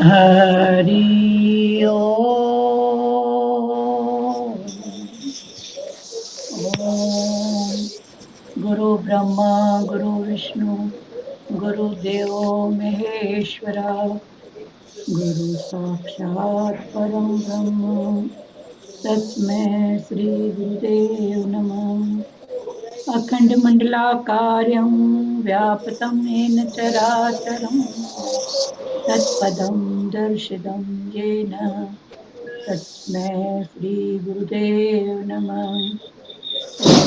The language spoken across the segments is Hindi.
हरि ओम। ओम गुरु ब्रह्मा गुरु विष्णु गुरुदेवो महेश्वरा गुरु साक्षात् परम ब्रह्म तस्मै श्री गुरुदेव नमः। अखंड मंडलाकारं व्याप्तं येन चराचरम् तत्पदं दर्शितं येन तस्मै श्री गुरुदेव नमः।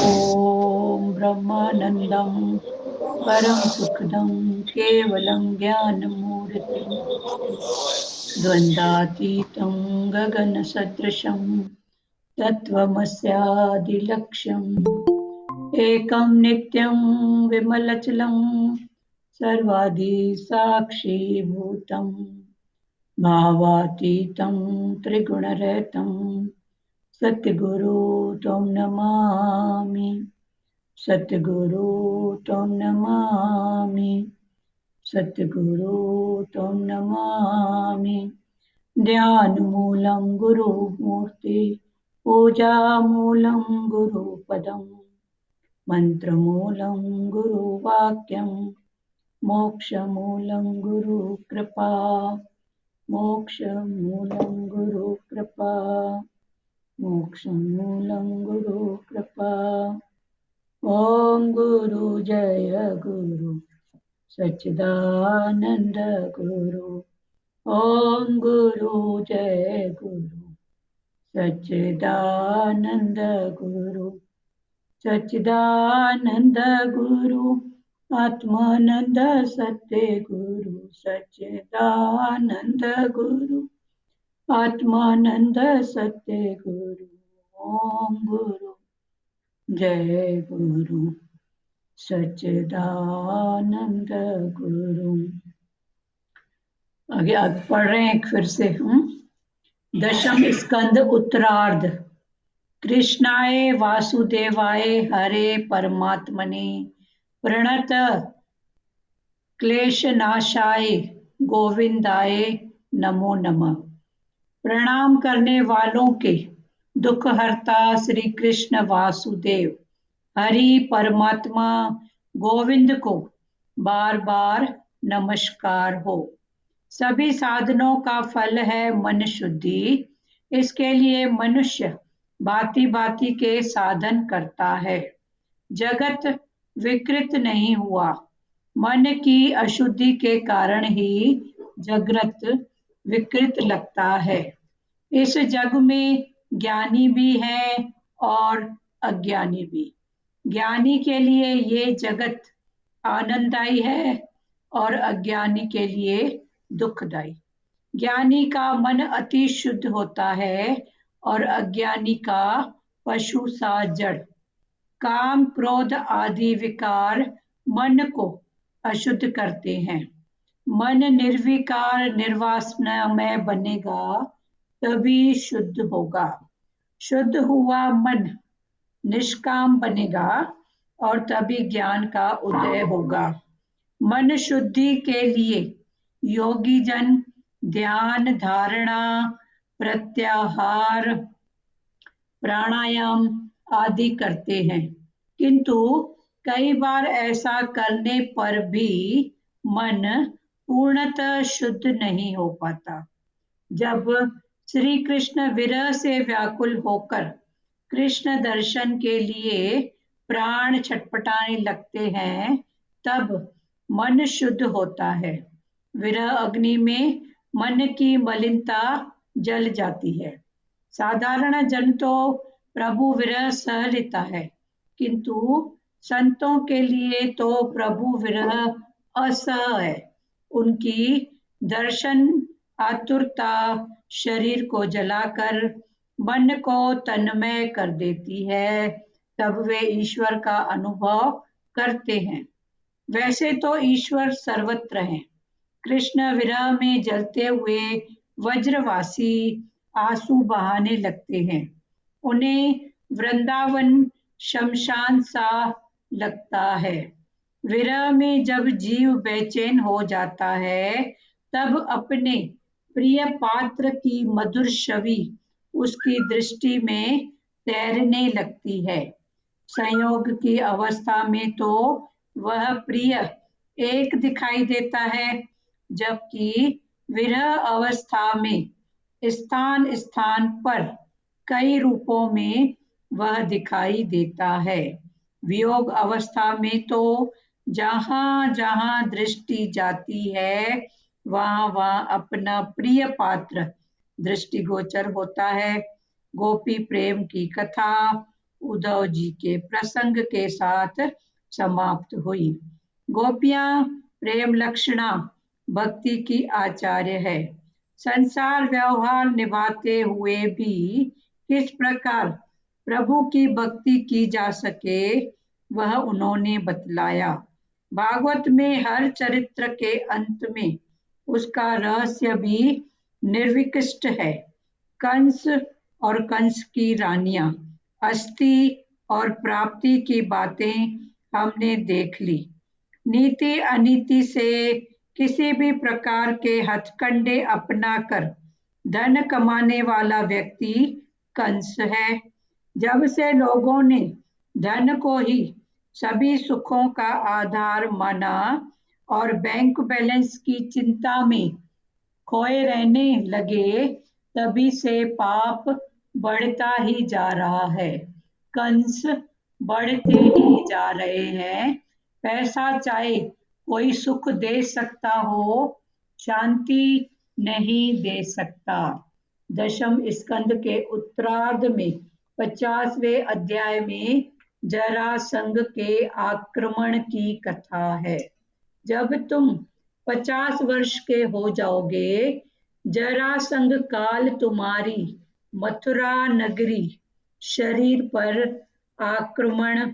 ॐ ब्रह्मानन्दं परम सुखदं केवलं ज्ञानमूर्तिं द्वन्द्वातीतं गगनसदृशं तत्त्वमस्यादिलक्ष्यम् एकं नित्यं विमलचलं सर्वादिसाक्षिभूतं भावातीतं त्रिगुणरहितं सद्गुरु त्वं नमामि। सद्गुरु त्वं नमामि। सद्गुरु त्वं नमामि। ध्यानमूलं गुरुमूर्ति पूजामूलं गुरुपदम् मन्त्रमूलं गुरुवाक्यं मोक्षमूलं गुरुकृपा। मोक्षमूलं गुरुकृपा। मोक्षमूलं गुरुकृपा। ॐ गुरु जय गुरु सच्चिदानंद गुरु। ॐ गुरु जय गुरु सच्चिदानंद गुरु। सच्चिदानंद गुरु आत्मानंद सत्य गुरु। सच्चिदानंद गुरु आत्मानंद सत्य गुरु। ओम गुरु जय गुरु सच्चिदानंद गुरु। आगे आगे पढ़ रहे हैं फिर से हम। दशम स्कंद उत्तरार्ध। कृष्णाय वासुदेवाय हरे परमात्मने प्रणत क्लेशनाशाय गोविंदाय नमो नमः। प्रणाम करने वालों के दुख हरता श्री कृष्ण वासुदेव हरि परमात्मा गोविंद को बार बार नमस्कार हो। सभी साधनों का फल है मन शुद्धि। इसके लिए मनुष्य भांति भांति के साधन करता है। जगत विकृत नहीं हुआ। मन की अशुद्धि के कारण ही जगत विकृत लगता है। इस जग में ज्ञानी भी है और अज्ञानी भी। ज्ञानी के लिए ये जगत आनंददायी है और अज्ञानी के लिए दुखदायी। ज्ञानी का मन अति शुद्ध होता है और अज्ञानी का पशु सा जड़। काम क्रोध आदि विकार मन को अशुद्ध करते हैं। मन निर्विकार निर्वासनामय बनेगा तभी शुद्ध होगा। शुद्ध हुआ मन निष्काम बनेगा और तभी ज्ञान का उदय होगा। मन शुद्धि के लिए योगी जन ध्यान धारणा प्रत्याहार प्राणायाम आदि करते हैं, किंतु कई बार ऐसा करने पर भी मन पूर्णतः शुद्ध नहीं हो पाता। जब श्री कृष्ण विरह से व्याकुल होकर कृष्ण दर्शन के लिए प्राण छटपटाने लगते हैं, तब मन शुद्ध होता है। विरह अग्नि में मन की मलिनता जल जाती है। साधारण जन तो प्रभु विरह सह लेता है, किंतु संतों के लिए तो प्रभु विरह असह है। उनकी दर्शन आतुरता शरीर को जलाकर मन को तन्मय कर देती है, तब वे ईश्वर का अनुभव करते हैं। वैसे तो ईश्वर सर्वत्र हैं। कृष्ण विरह में जलते हुए वज्रवासी आंसू बहाने लगते हैं। उन्हें वृंदावन शमशान सा लगता है। विरह में जब जीव बेचैन हो जाता है, तब अपने प्रिय पात्र की मधुर छवि उसकी दृष्टि में तैरने लगती है। संयोग की अवस्था में तो वह प्रिय एक दिखाई देता है, जबकि विरह अवस्था में स्थान स्थान पर कई रूपों में वह दिखाई देता है। वियोग अवस्था में तो जहां जहां दृष्टि जाती है वहां वहां अपना प्रिय पात्र दृष्टिगोचर होता है। गोपी प्रेम की कथा उद्धव जी के प्रसंग के साथ समाप्त हुई। गोपियां प्रेम लक्षणा भक्ति की आचार्य है। संसार व्यवहार निभाते हुए भी किस प्रकार प्रभु की भक्ति की जा सके वह उन्होंने बतलाया। भागवत में हर चरित्र के अंत में उसका रहस्य भी निर्विकृष्ट है। कंस और कंस की रानियां, अस्थि और प्राप्ति की बातें हमने देख ली। नीति अनीति से किसी भी प्रकार के हथकंडे अपनाकर धन कमाने वाला व्यक्ति कंस है। जब से लोगों ने धन को ही सभी सुखों का आधार माना और बैंक बैलेंस की चिंता में खोए रहने लगे, तभी से पाप बढ़ता ही जा रहा है। कंस बढ़ते ही जा रहे हैं। पैसा चाहे कोई सुख दे सकता हो, शांति नहीं दे सकता। दशम स्कंद के उत्तरार्ध में 50वें अध्याय में जरासंध के आक्रमण की कथा है। जब तुम 50 वर्ष के हो जाओगे, जरासंध काल तुम्हारी मथुरा नगरी शरीर पर आक्रमण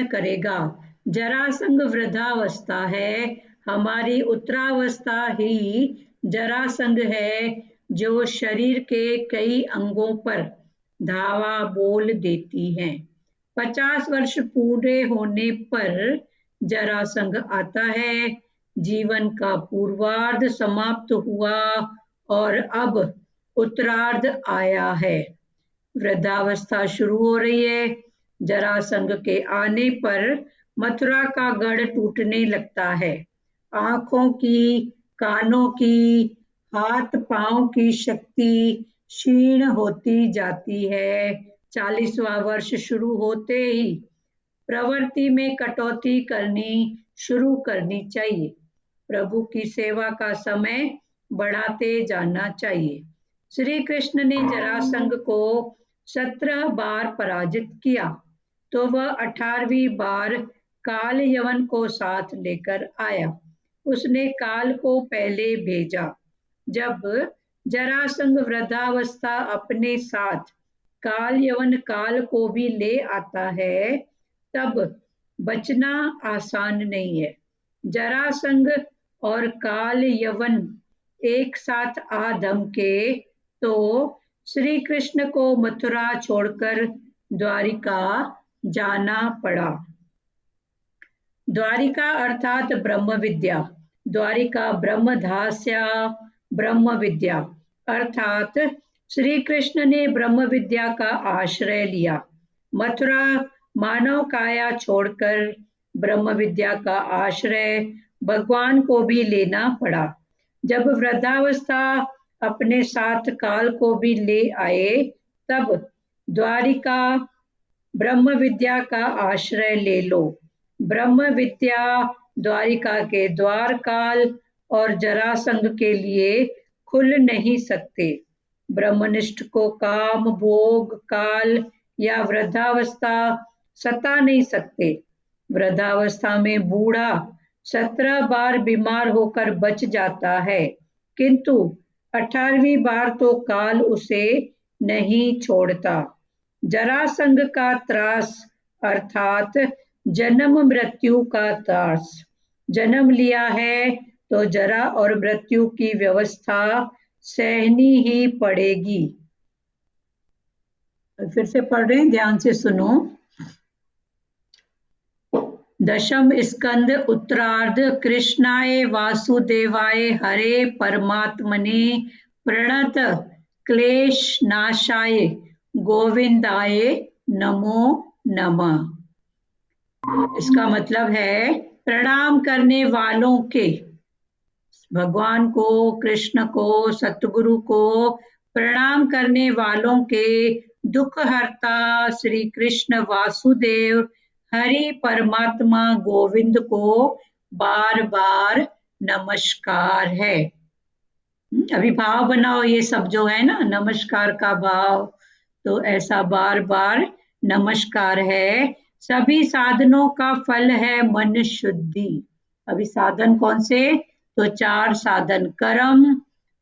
करेगा। जरासंध वृद्धावस्था है, हमारी उत्तरावस्था ही जरासंध है जो शरीर के कई अंगों पर धावा बोल देती है। 50 वर्ष पूरे होने पर जरासंध आता है। जीवन का पूर्वार्ध समाप्त हुआ और अब उत्तरार्ध आया है। वृद्धावस्था शुरू हो रही है। जरासंध के आने पर मथुरा का गढ़ टूटने लगता है। आंखों की, कानों की, हाथ पांव की शक्ति क्षीण होती जाती है। 40वां वर्ष शुरू होते ही प्रवृत्ति में कटौती करनी शुरू करनी चाहिए। प्रभु की सेवा का समय बढ़ाते जाना चाहिए। श्री कृष्ण ने जरासंध को 17 बार पराजित किया, तो वह 18वीं बार काल यवन को साथ लेकर आया। उसने काल को पहले भेजा। जब जरासंध वृद्धावस्था अपने साथ काल यवन काल को भी ले आता है, तब बचना आसान नहीं है। जरासंध और काल यवन एक साथ आ धमके तो श्री कृष्ण को मथुरा छोड़कर द्वारिका जाना पड़ा। द्वारिका अर्थात ब्रह्म विद्या। द्वारिका ब्रह्मधास्या ब्रह्म विद्या अर्थात श्री कृष्ण ने ब्रह्म विद्या का आश्रय लिया। मथुरा मानव काया छोड़कर ब्रह्म विद्या का आश्रय भगवान को भी लेना पड़ा। जब वृद्धावस्था अपने साथ काल को भी ले आए, तब द्वारिका ब्रह्म विद्या का आश्रय ले लो। ब्रह्म विद्या द्वारिका के द्वार काल और जरासंध के लिए खुल नहीं सकते। ब्रह्मनिष्ठ को काम, भोग, काल या वृद्धावस्था सता नहीं सकते। वृद्धावस्था में बूढ़ा 17 बार बीमार होकर बच जाता है, किंतु 18वीं बार तो काल उसे नहीं छोड़ता। जरासंध का त्रास अर्थात जन्म मृत्यु का त्रास। जन्म लिया है तो जरा और मृत्यु की व्यवस्था सहनी ही पड़ेगी। फिर से पढ़ रहे हैं, ध्यान से सुनो। दशम स्कंद उत्तरार्ध। कृष्णाय वासुदेवाय हरे परमात्मने प्रणत क्लेश नाशाय गोविंदाय नमो नमः। इसका मतलब है प्रणाम करने वालों के, भगवान को, कृष्ण को, सतगुरु को प्रणाम करने वालों के दुख हरता श्री कृष्ण वासुदेव हरि परमात्मा गोविंद को बार बार नमस्कार है। अभी भाव बनाओ, ये सब जो है ना नमस्कार का भाव, तो ऐसा बार बार नमस्कार है। सभी साधनों का फल है मन शुद्धि। अभी साधन कौन से? तो 4 साधन, कर्म,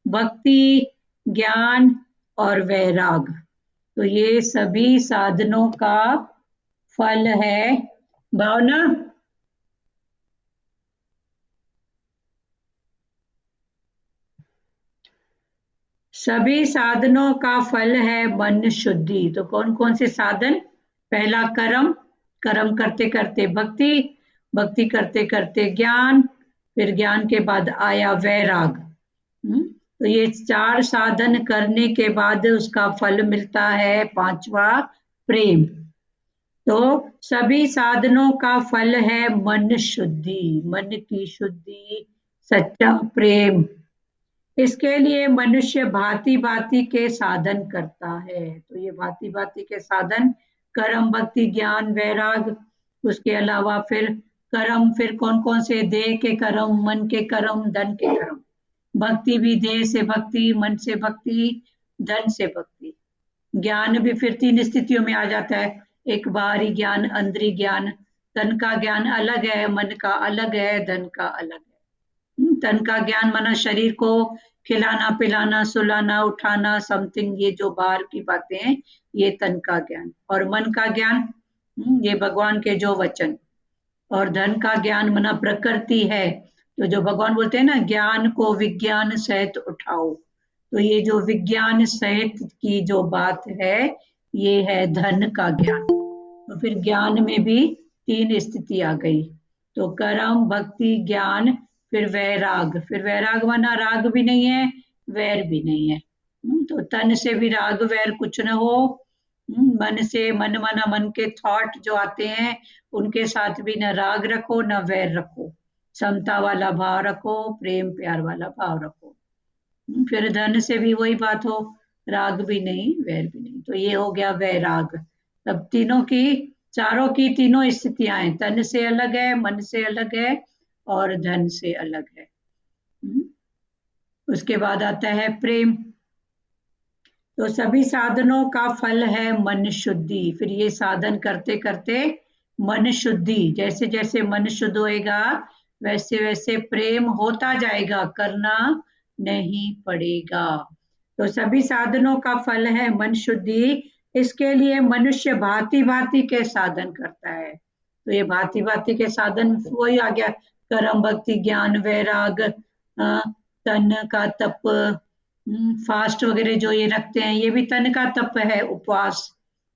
भक्ति, ज्ञान और वैराग। तो ये सभी साधनों का फल है। भावना, सभी साधनों का फल है मन शुद्धि। तो कौन कौन से साधन? पहला कर्म, कर्म करते करते भक्ति, भक्ति करते करते ज्ञान, फिर ज्ञान के बाद आया वैराग। तो ये 4 साधन करने के बाद उसका फल मिलता है 5वां प्रेम। तो सभी साधनों का फल है मन शुद्धि, मन की शुद्धि, सच्चा प्रेम। इसके लिए मनुष्य भांति भांति के साधन करता है। तो ये भांति भांति के साधन, कर्म, भक्ति, ज्ञान, वैराग। उसके अलावा फिर कर्म, फिर कौन कौन से? देह के कर्म, मन के कर्म, धन के कर्म। भक्ति भी देह से भक्ति, मन से भक्ति, धन से भक्ति। ज्ञान भी फिर 3 स्थितियों में आ जाता है। एक बाहरी ज्ञान, अंदरी ज्ञान। तन का ज्ञान अलग है, मन का अलग है, धन का अलग है। तन का ज्ञान माना शरीर को खिलाना पिलाना सुलाना उठाना समथिंग, ये जो बाहर की बातें हैं, ये तन का ज्ञान। और मन का ज्ञान, ये भगवान के जो वचन। और धन का ज्ञान माना प्रकृति है। तो जो भगवान बोलते हैं ना, ज्ञान को विज्ञान सहित उठाओ, तो ये जो विज्ञान सहित की जो बात है, ये है धन का ज्ञान। तो फिर ज्ञान में भी 3 स्थिति आ गई। तो कर्म, भक्ति, ज्ञान, फिर वैराग। फिर वैराग माना राग भी नहीं है, वैर भी नहीं है। तो तन से भी राग वैर कुछ न हो। मन से, मन माना मन के थॉट जो आते हैं, उनके साथ भी न राग रखो न वैर रखो। समता वाला भाव रखो, प्रेम प्यार वाला भाव रखो। फिर धन से भी वही बात हो, राग भी नहीं वैर भी नहीं। तो ये हो गया वैराग। तब तीनों की, चारों की तीनों स्थितियां हैं, तन से अलग है, मन से अलग है और धन से अलग है। उसके बाद आता है प्रेम। तो सभी साधनों का फल है मन शुद्धि। फिर ये साधन करते करते मन शुद्धि, जैसे जैसे मन शुद्ध होएगा वैसे वैसे प्रेम होता जाएगा, करना नहीं पड़ेगा। तो सभी साधनों का फल है मन शुद्धि। इसके लिए मनुष्य भांति भांति के साधन करता है। तो ये भांति भांति के साधन वही आ गया, कर्म, भक्ति, ज्ञान, वैराग, तन का तप, फास्ट वगैरह जो ये रखते हैं, ये भी तन का तप है, उपवास।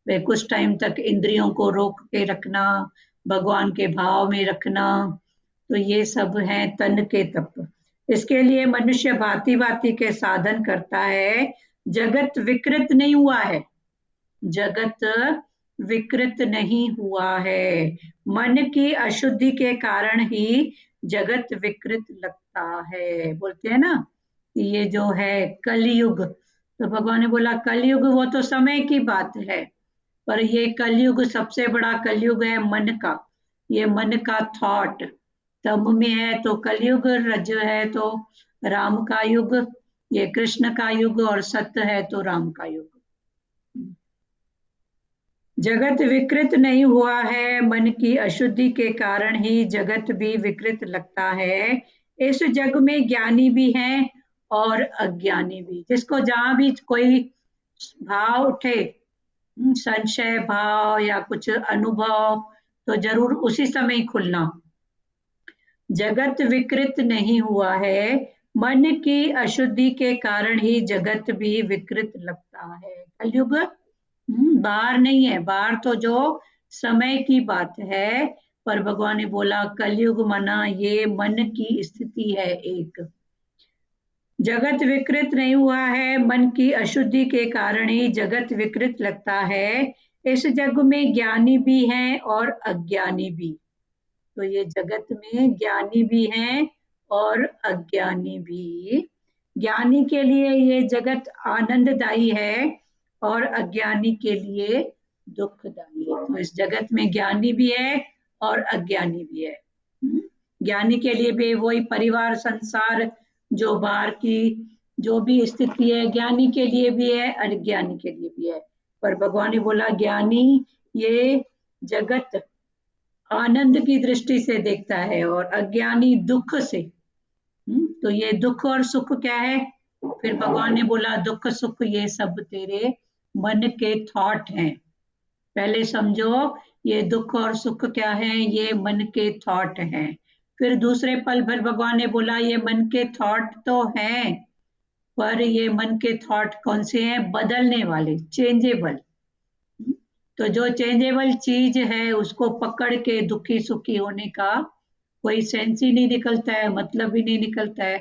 वे कुछ टाइम तक इंद्रियों को रोक के रखना, भगवान के भाव में रखना, तो ये सब है तन के तप। इसके लिए मनुष्य भांति भांति के साधन करता है। जगत विकृत नहीं हुआ है, जगत विकृत नहीं हुआ है। मन की अशुद्धि के कारण ही जगत विकृत लगता है। बोलते हैं ना, ये जो है कलयुग, तो भगवान ने बोला कलयुग वो तो समय की बात है, पर ये कलयुग सबसे बड़ा कलयुग है मन का। ये मन का थॉट तम में है तो कलयुग, रज है तो राम का युग, ये कृष्ण का युग, और सत्य है तो राम का युग। जगत विकृत नहीं हुआ है, मन की अशुद्धि के कारण ही जगत भी विकृत लगता है। इस जग में ज्ञानी भी हैं और अज्ञानी भी। जिसको जहां भी कोई भाव उठे, संशय भाव या कुछ अनुभव, तो जरूर उसी समय खुलना। जगत विकृत नहीं हुआ है, मन की अशुद्धि के कारण ही जगत भी विकृत लगता है। कलयुग बाहर नहीं है, बाहर तो जो समय की बात है, पर भगवान ने बोला कलयुग मना, ये मन की स्थिति है एक। जगत विकृत नहीं हुआ है, मन की अशुद्धि के कारण ही जगत विकृत लगता है। इस जग में ज्ञानी भी हैं और अज्ञानी भी। तो ये जगत में ज्ञानी भी हैं और अज्ञानी भी। ज्ञानी के लिए ये जगत आनंददायी है और अज्ञानी के लिए दुखदायी है। तो इस जगत में ज्ञानी भी है और अज्ञानी भी है। ज्ञानी के लिए भी वही परिवार संसार, जो बाहर की जो भी स्थिति है, ज्ञानी के लिए भी है, अज्ञानी के लिए भी है। पर भगवान ने बोला ज्ञानी ये जगत आनंद की दृष्टि से देखता है और अज्ञानी दुख से। तो ये दुख और सुख क्या है? फिर भगवान ने बोला दुख सुख ये सब तेरे मन के थॉट हैं। पहले समझो ये दुख और सुख क्या है, ये मन के थॉट हैं। फिर दूसरे पल भर भगवान ने बोला ये मन के थॉट तो हैं, पर ये मन के थॉट कौन से हैं? बदलने वाले, चेंजेबल। तो जो चेंजेबल चीज है उसको पकड़ के दुखी सुखी होने का कोई सेंस ही नहीं निकलता है, मतलब ही नहीं निकलता है।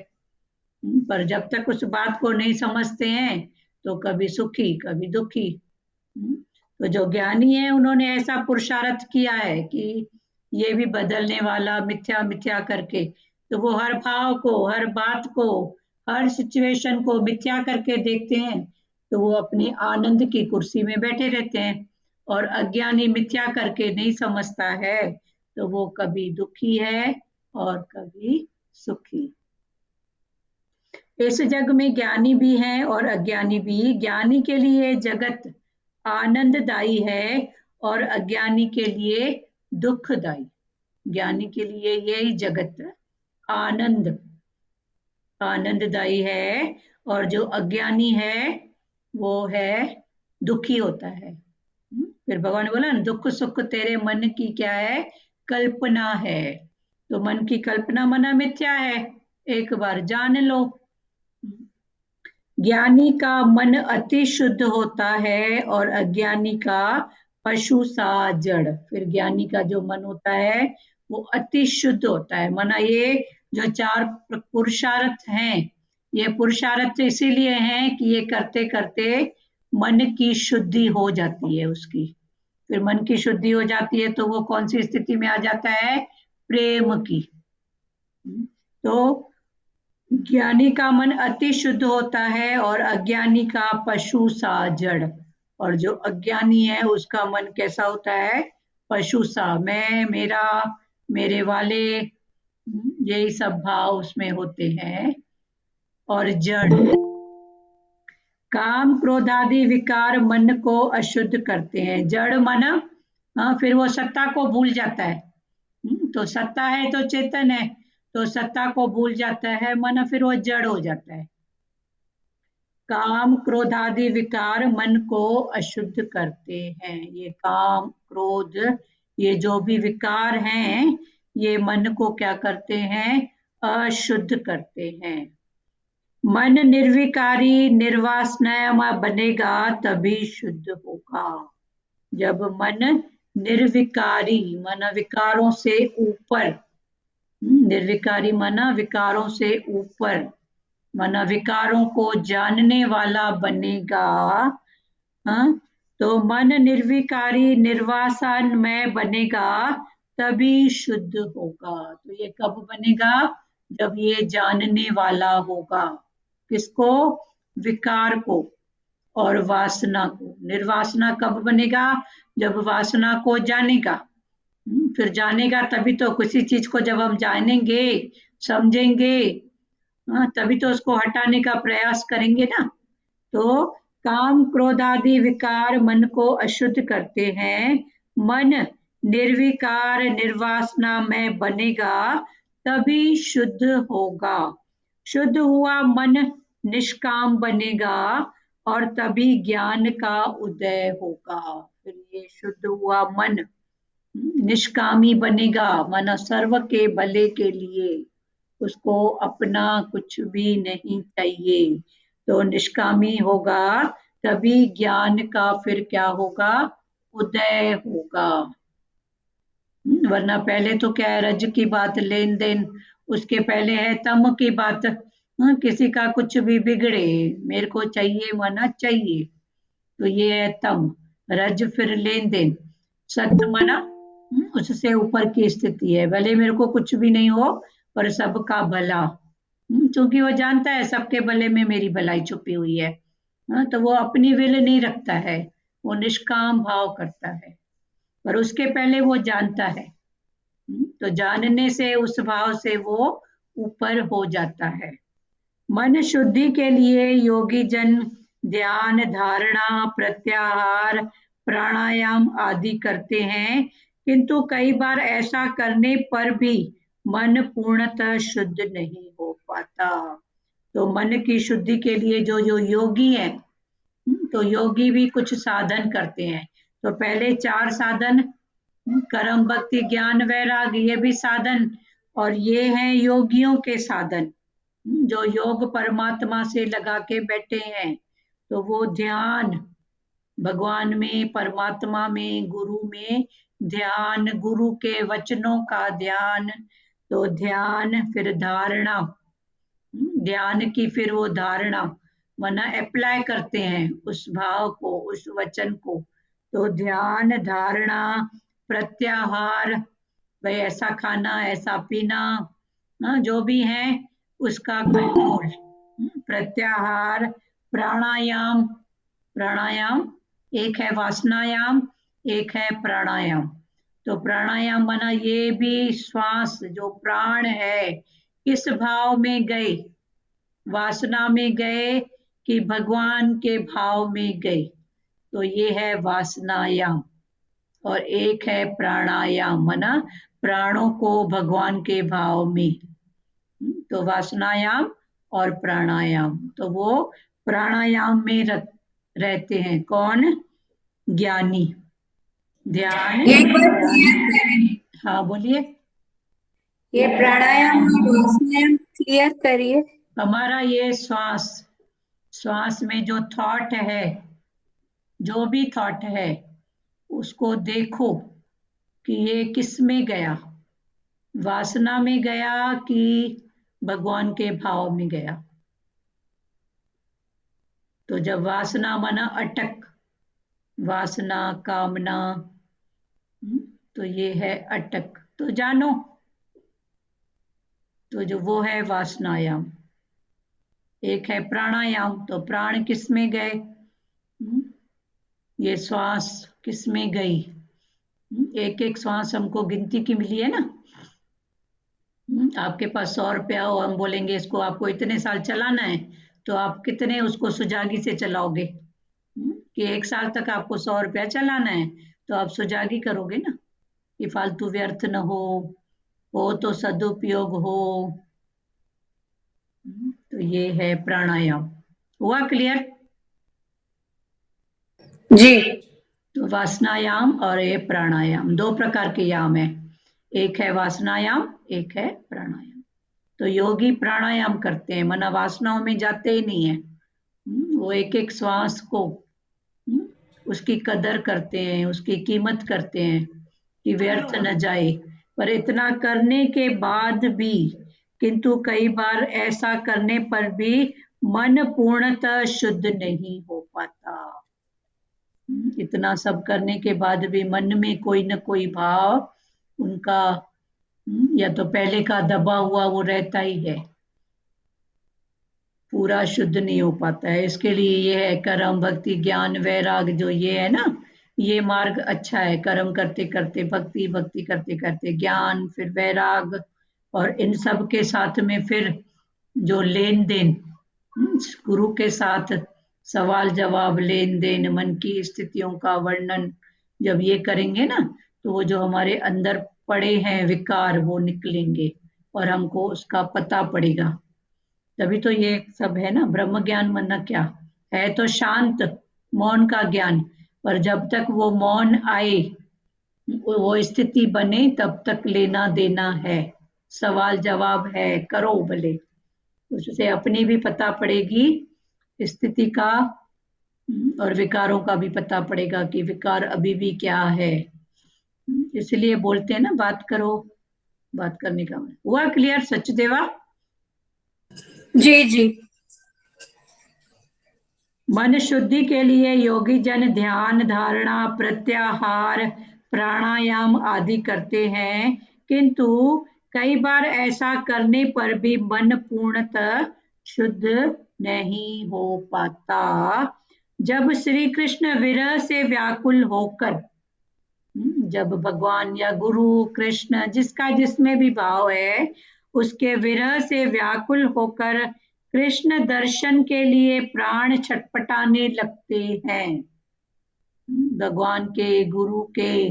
पर जब तक उस बात को नहीं समझते हैं तो कभी सुखी कभी दुखी। तो जो ज्ञानी है उन्होंने ऐसा पुरुषार्थ किया है कि ये भी बदलने वाला, मिथ्या मिथ्या करके। तो वो हर भाव को, हर बात को, हर सिचुएशन को मिथ्या करके देखते हैं। तो वो अपनी आनंद की कुर्सी में बैठे रहते हैं। और अज्ञानी मिथ्या करके नहीं समझता है तो वो कभी दुखी है और कभी सुखी। इस जग में ज्ञानी भी हैं और अज्ञानी भी। ज्ञानी के लिए जगत आनंददायी है और अज्ञानी के लिए दुखदायी। ज्ञानी के लिए यही जगत आनंद आनंददायी है और जो अज्ञानी है वो है दुखी होता है। फिर भगवान ने बोला ना दुख सुख तेरे मन की क्या है? कल्पना है। तो मन की कल्पना मना मिथ्या है, एक बार जान लो। ज्ञानी का मन अति शुद्ध होता है और अज्ञानी का पशु सा जड़। फिर ज्ञानी का जो मन होता है वो अति शुद्ध होता है। माना ये जो चार पुरुषार्थ हैं, ये पुरुषार्थ इसीलिए हैं कि ये करते करते मन की शुद्धि हो जाती है उसकी। फिर मन की शुद्धि हो जाती है तो वो कौन सी स्थिति में आ जाता है? प्रेम की। तो ज्ञानी का मन अति शुद्ध होता है और अज्ञानी का पशु सा जड़। और जो अज्ञानी है उसका मन कैसा होता है? पशु सा, मैं मेरा मेरे वाले, यही सब भाव उसमें होते हैं। और जड़, काम क्रोध आदि विकार मन को अशुद्ध करते हैं। जड़ मन, हाँ, फिर वो सत्ता को भूल जाता है। तो सत्ता है तो चेतन है, तो सत्ता को भूल जाता है मन, फिर वो जड़ हो जाता है। काम क्रोध आदि विकार मन को अशुद्ध करते हैं। ये काम क्रोध, ये जो भी विकार हैं, ये मन को क्या करते हैं? अशुद्ध करते हैं। मन निर्विकारी निर्वासनामय बनेगा तभी शुद्ध होगा। जब मन निर्विकारी, मन विकारों से ऊपर, निर्विकारी मन विकारों से ऊपर, मन विकारों को जानने वाला बनेगा। हाँ, तो मन निर्विकारी निर्वासन में बनेगा तभी शुद्ध होगा। तो ये कब बनेगा? जब ये जानने वाला होगा। किसको? विकार को और वासना को। निर्वासना कब बनेगा? जब वासना को जानेगा। फिर जानेगा तभी तो, किसी चीज को जब हम जानेंगे समझेंगे, हाँ, तभी तो उसको हटाने का प्रयास करेंगे ना। तो काम क्रोध आदि विकार मन को अशुद्ध करते हैं। मन निर्विकार निर्वासना में बनेगा तभी शुद्ध होगा। शुद्ध हुआ मन निष्काम बनेगा और तभी ज्ञान का उदय होगा। फिर ये शुद्ध हुआ मन निष्कामी बनेगा, मन सर्व के भले के लिए, उसको अपना कुछ भी नहीं चाहिए। तो निष्कामी होगा तभी ज्ञान का फिर क्या होगा? उदय होगा। वरना पहले तो क्या है, रज की बात लेन देन, उसके पहले है तम की बात। किसी का कुछ भी बिगड़े, मेरे को चाहिए मना चाहिए, तो ये है तम। रज फिर लेन देन, सत मना उससे ऊपर की स्थिति है, भले मेरे को कुछ भी नहीं हो पर सबका भला। क्योंकि वो जानता है सबके भले में मेरी भलाई छुपी हुई है। तो वो अपनी विल नहीं रखता है, वो निष्काम भाव करता है, पर उसके पहले वो जानता है। तो जानने से, उस भाव से वो ऊपर हो जाता है। मन शुद्धि के लिए योगी जन ध्यान, धारणा, प्रत्याहार, प्राणायाम आदि करते हैं, किंतु कई बार ऐसा करने पर भी मन पूर्णतः शुद्ध नहीं हो पाता। तो मन की शुद्धि के लिए जो जो योगी है, तो योगी भी कुछ साधन करते हैं। तो पहले 4 साधन, कर्म, भक्ति, ज्ञान, वैराग, ये भी साधन, और ये हैं योगियों के साधन, जो योग परमात्मा से लगा के बैठे हैं। तो वो ध्यान, भगवान में, परमात्मा में, गुरु में ध्यान, गुरु के वचनों का ध्यान, तो ध्यान, फिर धारणा, ध्यान की फिर वो धारणा, माना अप्लाई करते हैं उस भाव को, उस वचन को। तो ध्यान, धारणा, प्रत्याहार, भाई ऐसा खाना, ऐसा पीना, जो भी है उसका कंट्रोल। प्रत्याहार, प्राणायाम, प्राणायाम एक है वासनायाम, एक है प्राणायाम। तो प्राणायाम माना ये भी श्वास, जो प्राण है, किस भाव में गए, वासना में गए कि भगवान के भाव में गए, तो ये है वासनायाम। और एक है प्राणायाम, माना प्राणों को भगवान के भाव में। तो वासनायाम और प्राणायाम, तो वो प्राणायाम में रहते हैं कौन, ज्ञानी। ध्यान, ये एक बार क्लियर करिए। हाँ बोलिए। ये प्राणायाम और वासनायाम क्लियर करिए। हमारा ये श्वास, श्वास में जो थॉट है, जो भी थॉट है, उसको देखो कि ये किस में गया, वासना में गया कि भगवान के भाव में गया। तो जब वासना माना अटक, वासना, कामना, तो ये है अटक, तो जानो, तो जो वो है वासनायाम। एक है प्राणायाम, तो प्राण किस में गए, ये श्वास किस में गई, एक एक श्वास हमको गिनती की मिली है ना। आपके पास 100 रुपया हो, हम बोलेंगे इसको आपको इतने साल चलाना है, तो आप कितने उसको सुजागी से चलाओगे, कि 1 साल तक आपको 100 रुपया चलाना है, तो आप सुजागी करोगे ना, कि फालतू व्यर्थ न हो तो सदुपयोग हो। तो ये है प्राणायाम। हुआ क्लियर। जी। तो वासनायाम और ये प्राणायाम, 2 प्रकार के याम है, एक है वासनायाम, एक है प्राणायाम। तो योगी प्राणायाम करते हैं, मना वासनाओं में जाते ही नहीं है। वो एक एक श्वास को, उसकी कदर करते हैं, उसकी कीमत करते हैं कि व्यर्थ न जाए। पर इतना करने के बाद भी, किंतु कई बार ऐसा करने पर भी मन पूर्णतः शुद्ध नहीं हो पाता। इतना सब करने के बाद भी मन में कोई न कोई भाव उनका, या तो पहले का दबा हुआ वो रहता ही है, पूरा शुद्ध नहीं हो पाता है। इसके लिए ये है कर्म, भक्ति, ज्ञान, वैराग, जो ये है ना, ये मार्ग अच्छा है। कर्म करते करते भक्ति, भक्ति करते करते ज्ञान, फिर वैराग, और इन सब के साथ में फिर जो लेन देन, गुरु के साथ सवाल जवाब, लेन देन, मन की स्थितियों का वर्णन, जब ये करेंगे ना, तो वो जो हमारे अंदर पड़े हैं विकार, वो निकलेंगे और हमको उसका पता पड़ेगा। तभी तो ये सब है ना, ब्रह्म ज्ञान माना क्या है, तो शांत मौन का ज्ञान। पर जब तक वो मौन आए, वो स्थिति बने, तब तक लेना देना है, सवाल जवाब है, करो भले। उससे अपनी भी पता पड़ेगी स्थिति का, और विकारों का भी पता पड़ेगा कि विकार अभी भी क्या है। इसलिए बोलते हैं ना, बात करो, बात करने का हुआ क्लियर सचदेवा? जी जी। मन शुद्धि के लिए योगी जन ध्यान, धारणा, प्रत्याहार, प्राणायाम आदि करते हैं, किंतु कई बार ऐसा करने पर भी मन पूर्णतः शुद्ध नहीं हो पाता। जब श्री कृष्ण विरह से व्याकुल होकर, जब भगवान या गुरु कृष्ण जिसका जिसमें भी भाव है, उसके विरह से व्याकुल होकर कृष्ण दर्शन के लिए प्राण छटपटाने लगते हैं, भगवान के गुरु के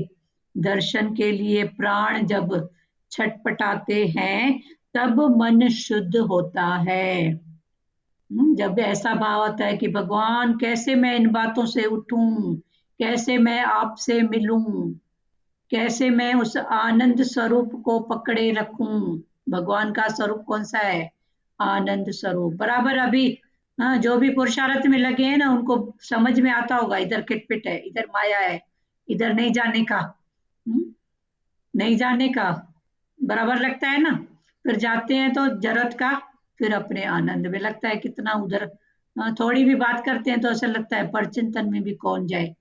दर्शन के लिए प्राण जब छटपटाते हैं, तब मन शुद्ध होता है। जब ऐसा भाव आता है कि भगवान कैसे मैं इन बातों से उठूं, कैसे मैं आपसे मिलूं, कैसे मैं उस आनंद स्वरूप को पकड़े रखूं। भगवान का स्वरूप कौन सा है? आनंद स्वरूप। बराबर अभी हाँ, जो भी पुरुषार्थ में लगे हैं ना, उनको समझ में आता होगा इधर किटपिट है, इधर माया है, इधर नहीं जाने का, नहीं जाने का, बराबर लगता है ना। फिर जाते हैं तो जरूरत का, फिर अपने आनंद में लगता है कितना उधर। थोड़ी भी बात करते हैं तो ऐसा लगता है परचिंतन में भी कौन जाए,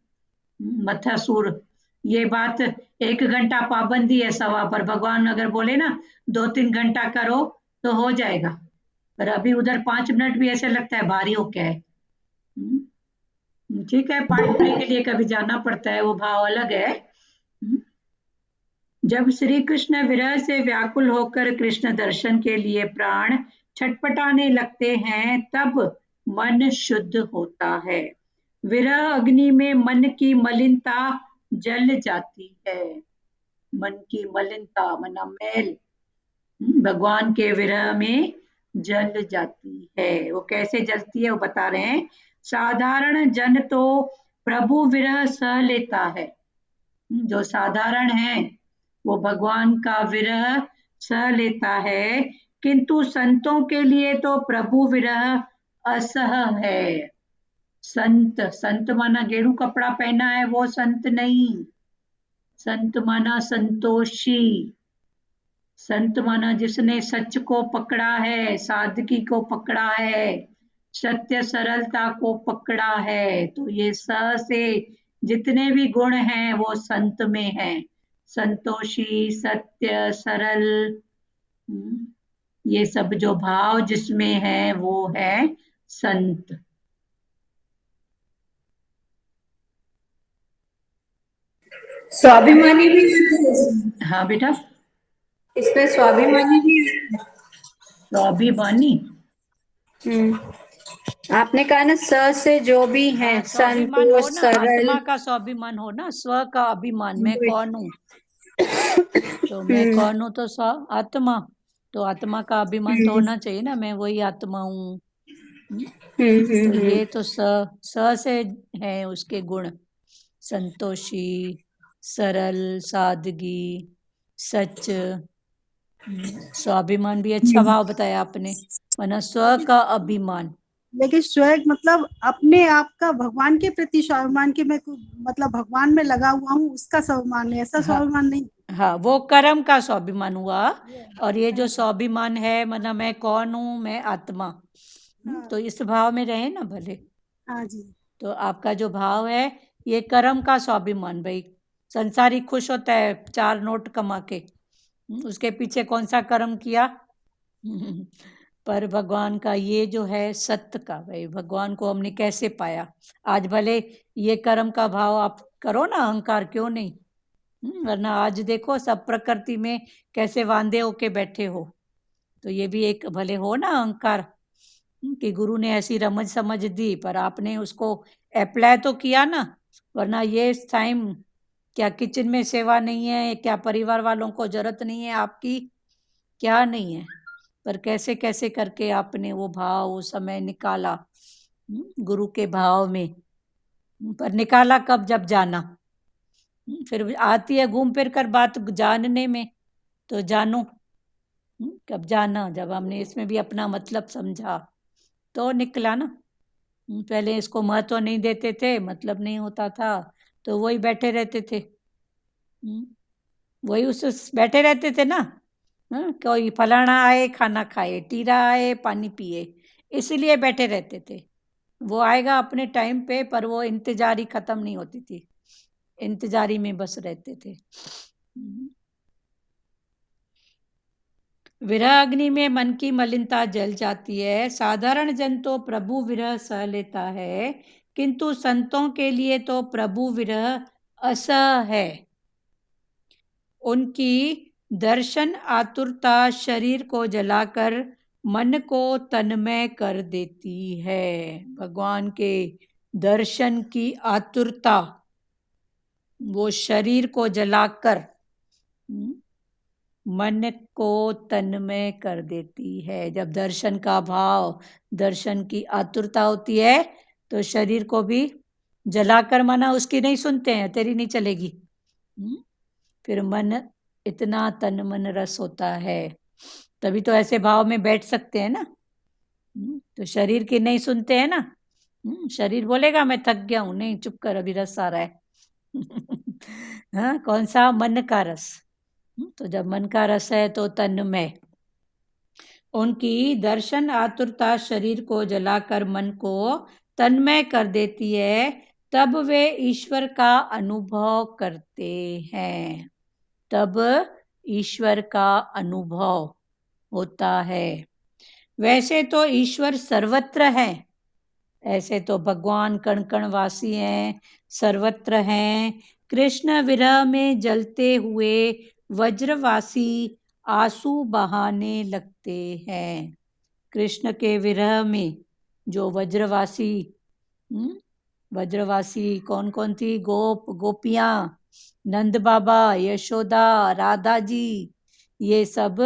मथासुर। ये बात 1 घंटा पाबंदी है सवा पर, भगवान अगर बोले ना 2-3 घंटा करो तो हो जाएगा, पर अभी उधर 5 मिनट भी ऐसे लगता है भारी हो क्या है। ठीक है, पढ़ने के लिए कभी जाना पड़ता है, वो भाव अलग है। जब श्री कृष्ण विरह से व्याकुल होकर कृष्ण दर्शन के लिए प्राण छटपटाने लगते हैं, तब मन शुद्ध होता है। विरह अग्नि में मन की मलिनता जल जाती है। मन की मलिनता मना मैल, भगवान के विरह में जल जाती है। वो कैसे जलती है वो बता रहे हैं। साधारण जन तो प्रभु विरह सह लेता है, जो साधारण है वो भगवान का विरह सह लेता है, किंतु संतों के लिए तो प्रभु विरह असह है। संत, संत माना गेरू कपड़ा पहना है वो संत नहीं, संत माना संतोषी, संत माना जिसने सच को पकड़ा है, सादगी को पकड़ा है, सत्य सरलता को पकड़ा है। तो ये स से जितने भी गुण हैं वो संत में हैं, संतोषी, सत्य, सरल, ये सब जो भाव जिसमें है वो है संत। स्वाभिमानी भी आता है इसमें। हाँ बेटा, इसमें स्वाभिमानी भी आता स्वाभिमानी। है। आपने कहा ना स से जो भी है, हाँ, स्वाभिमान हो संतोष, ना, सरल। आत्मा का स्वाभिमान हो ना, स्व का अभिमान, मैं कौन हूँ, तो मैं हम्म कौन हूँ तो स्व आत्मा, तो आत्मा का अभिमान तो हम्म होना चाहिए ना, मैं वही आत्मा हूँ। तो हम्म। ये तो स से है उसके गुण, संतोषी, सरल, सादगी, सच। स्वाभिमान भी अच्छा हम्म। भाव बताया आपने, वरना स्व का अभिमान। लेकिन स्वर्ग मतलब अपने आप का भगवान के प्रति स्वाभिमान, के मैं मतलब भगवान में लगा हुआ हूँ उसका स्वाभिमान है, ऐसा हाँ स्वाभिमान नहीं। हाँ, वो कर्म का स्वाभिमान हुआ। और ये जो हाँ स्वाभिमान है मतलब मैं कौन हूँ, मैं आत्मा, तो इस भाव में रहे ना भले। हाँ जी। तो आपका जो भाव है ये कर्म का स्वाभिमान, भाई संसारी खुश होता है 4 नोट कमा के, उसके पीछे कौन सा कर्म किया। पर भगवान का ये जो है सत्य का, भाई भगवान को हमने कैसे पाया। आज भले ये कर्म का भाव आप करो ना, अहंकार क्यों नहीं, वरना आज देखो सब प्रकृति में कैसे वांदे होके बैठे हो। तो ये भी एक भले हो ना अहंकार, कि गुरु ने ऐसी रमज समझ दी पर आपने उसको अप्लाई तो किया ना, वरना ये टाइम क्या किचन में सेवा नहीं है, क्या परिवार वालों को जरूरत नहीं है आपकी, क्या नहीं है, पर कैसे कैसे करके आपने वो भाव वो समय निकाला गुरु के भाव में। पर निकाला कब, जब जाना। फिर आती है घूम फिर कर बात जानने में, तो जानो कब जाना, जब हमने इसमें भी अपना मतलब समझा तो निकला ना। पहले इसको महत्व नहीं देते थे, मतलब नहीं होता था, तो वही बैठे रहते थे। वही उस बैठे रहते थे ना। कोई फलाना आए खाना खाए, टीरा आए पानी पिए, इसीलिए बैठे रहते थे। वो आएगा अपने टाइम पे, पर वो इंतजारी खत्म नहीं होती थी, इंतजारी में बस रहते थे। विरह अग्नि में मन की मलिनता जल जाती है। साधारण जन तो प्रभु विरह सह लेता है, किंतु संतों के लिए तो प्रभु विरह असह है। उनकी दर्शन आतुरता शरीर को जलाकर मन को तन्मय कर देती है। भगवान के दर्शन की आतुरता वो शरीर को जलाकर मन को तन्मय कर देती है। जब दर्शन का भाव, दर्शन की आतुरता होती है तो शरीर को भी जलाकर, माना उसकी नहीं सुनते हैं, तेरी नहीं चलेगी। फिर मन इतना तन मन रस होता है, तभी तो ऐसे भाव में बैठ सकते हैं ना। तो शरीर की नहीं सुनते हैं ना। शरीर बोलेगा मैं थक गया हूं, नहीं चुप कर, अभी रस आ रहा है। हाँ, कौन सा? मन का रस। तो जब मन का रस है तो तन्मय। उनकी दर्शन आतुरता शरीर को जलाकर मन को तन्मय कर देती है, तब वे ईश्वर का अनुभव करते हैं। तब ईश्वर का अनुभव होता है। वैसे तो ईश्वर सर्वत्र है, ऐसे तो भगवान कण कण वासी हैं, सर्वत्र हैं। कृष्ण विरह में जलते हुए वज्रवासी आंसू बहाने लगते हैं। कृष्ण के विरह में जो वज्रवासी, वज्रवासी कौन कौन थी? गोपियां, नंद बाबा, यशोदा, राधा जी, ये सब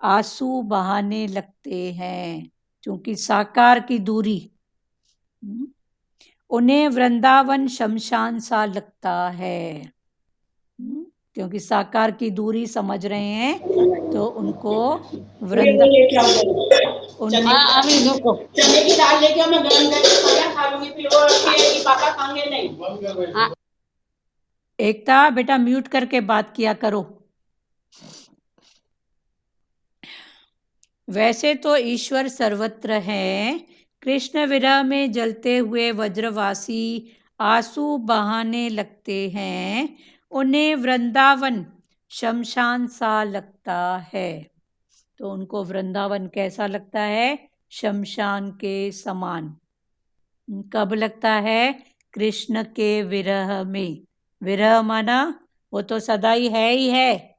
आंसू बहाने लगते हैं, क्योंकि साकार की दूरी उन्हें वृंदावन शमशान सा लगता है। क्योंकि साकार की दूरी समझ रहे हैं तो उनको अभी रुको, चने की दाल लेके मैं गरम करके खाना खा लूंगी, फिर वो पापा खाएंगे नहीं। एकता बेटा म्यूट करके बात किया करो। वैसे तो ईश्वर सर्वत्र है, कृष्ण विरह में जलते हुए वज्रवासी आंसू बहाने लगते हैं, उन्हें वृंदावन शमशान सा लगता है। तो उनको वृंदावन कैसा लगता है? शमशान के समान। कब लगता है? कृष्ण के विरह में। विरह माना वो तो सदा ही है,